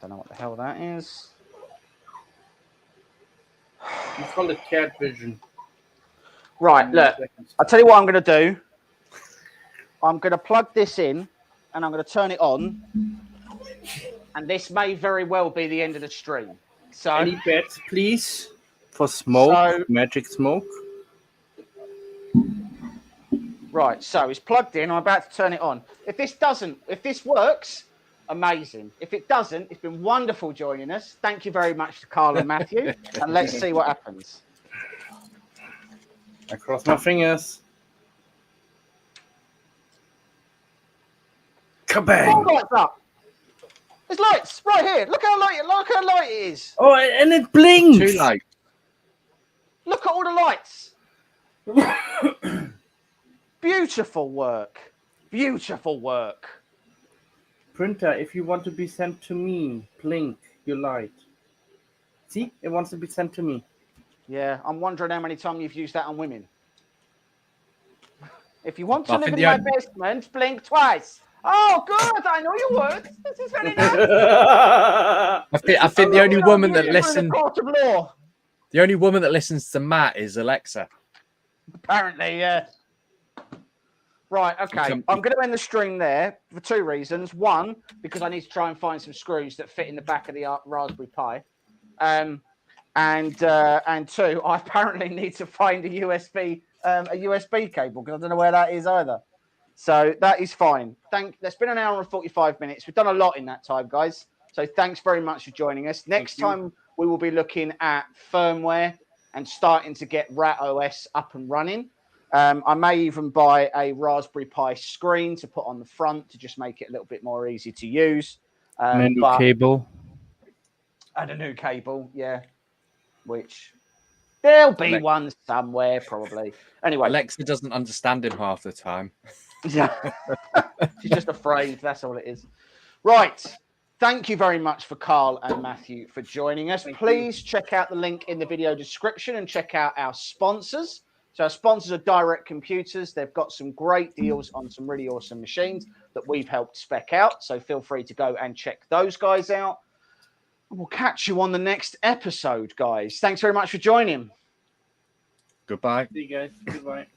don't know what the hell that is. You call it cat vision. Right, look. I'll tell you what I'm going to do. I'm going to plug this in and I'm going to turn it on. And this may very well be the end of the stream. So, any bets, please? For smoke, magic smoke. Right, so it's plugged in. I'm about to turn it on. If this works, amazing. If it doesn't, it's been wonderful joining us. Thank you very much to Carl and Matthew. And let's see what happens. I cross my fingers. Kabang! Lights up. There's lights right here. Look how light it is. Oh, and it blinks. 2 lights. Look at all the lights. Beautiful work. Beautiful work. Printer, if you want to be sent to me, blink your light. See, it wants to be sent to me. Yeah, I'm wondering how many times you've used that on women. If you want to live in my basement, blink twice. Oh, good. I know your words. This is very nice. I think the only woman that listens. The only woman that listens to Matt is Alexa. Apparently, yeah. Right, okay. I'm going to end the stream there for 2 reasons. 1, because I need to try and find some screws that fit in the back of the Raspberry Pi. And 2, I apparently need to find a USB cable because I don't know where that is either. So that is fine. That's been an hour and 45 minutes. We've done a lot in that time, guys. So thanks very much for joining us. Next time we will be looking at firmware and starting to get RatOS up and running. I may even buy a Raspberry Pi screen to put on the front to just make it a little bit more easy to use. Cable. And a new cable, yeah. Which there'll be one somewhere probably. Anyway, Alexa doesn't understand him half the time. Yeah, she's just afraid. That's all it is. Right. Thank you very much for Carl and Matthew for joining us. Please check out the link in the video description and check out our sponsors. So our sponsors are Direct Computers. They've got some great deals on some really awesome machines that we've helped spec out. So feel free to go and check those guys out. We'll catch you on the next episode, guys. Thanks very much for joining. Goodbye. See you guys. Goodbye.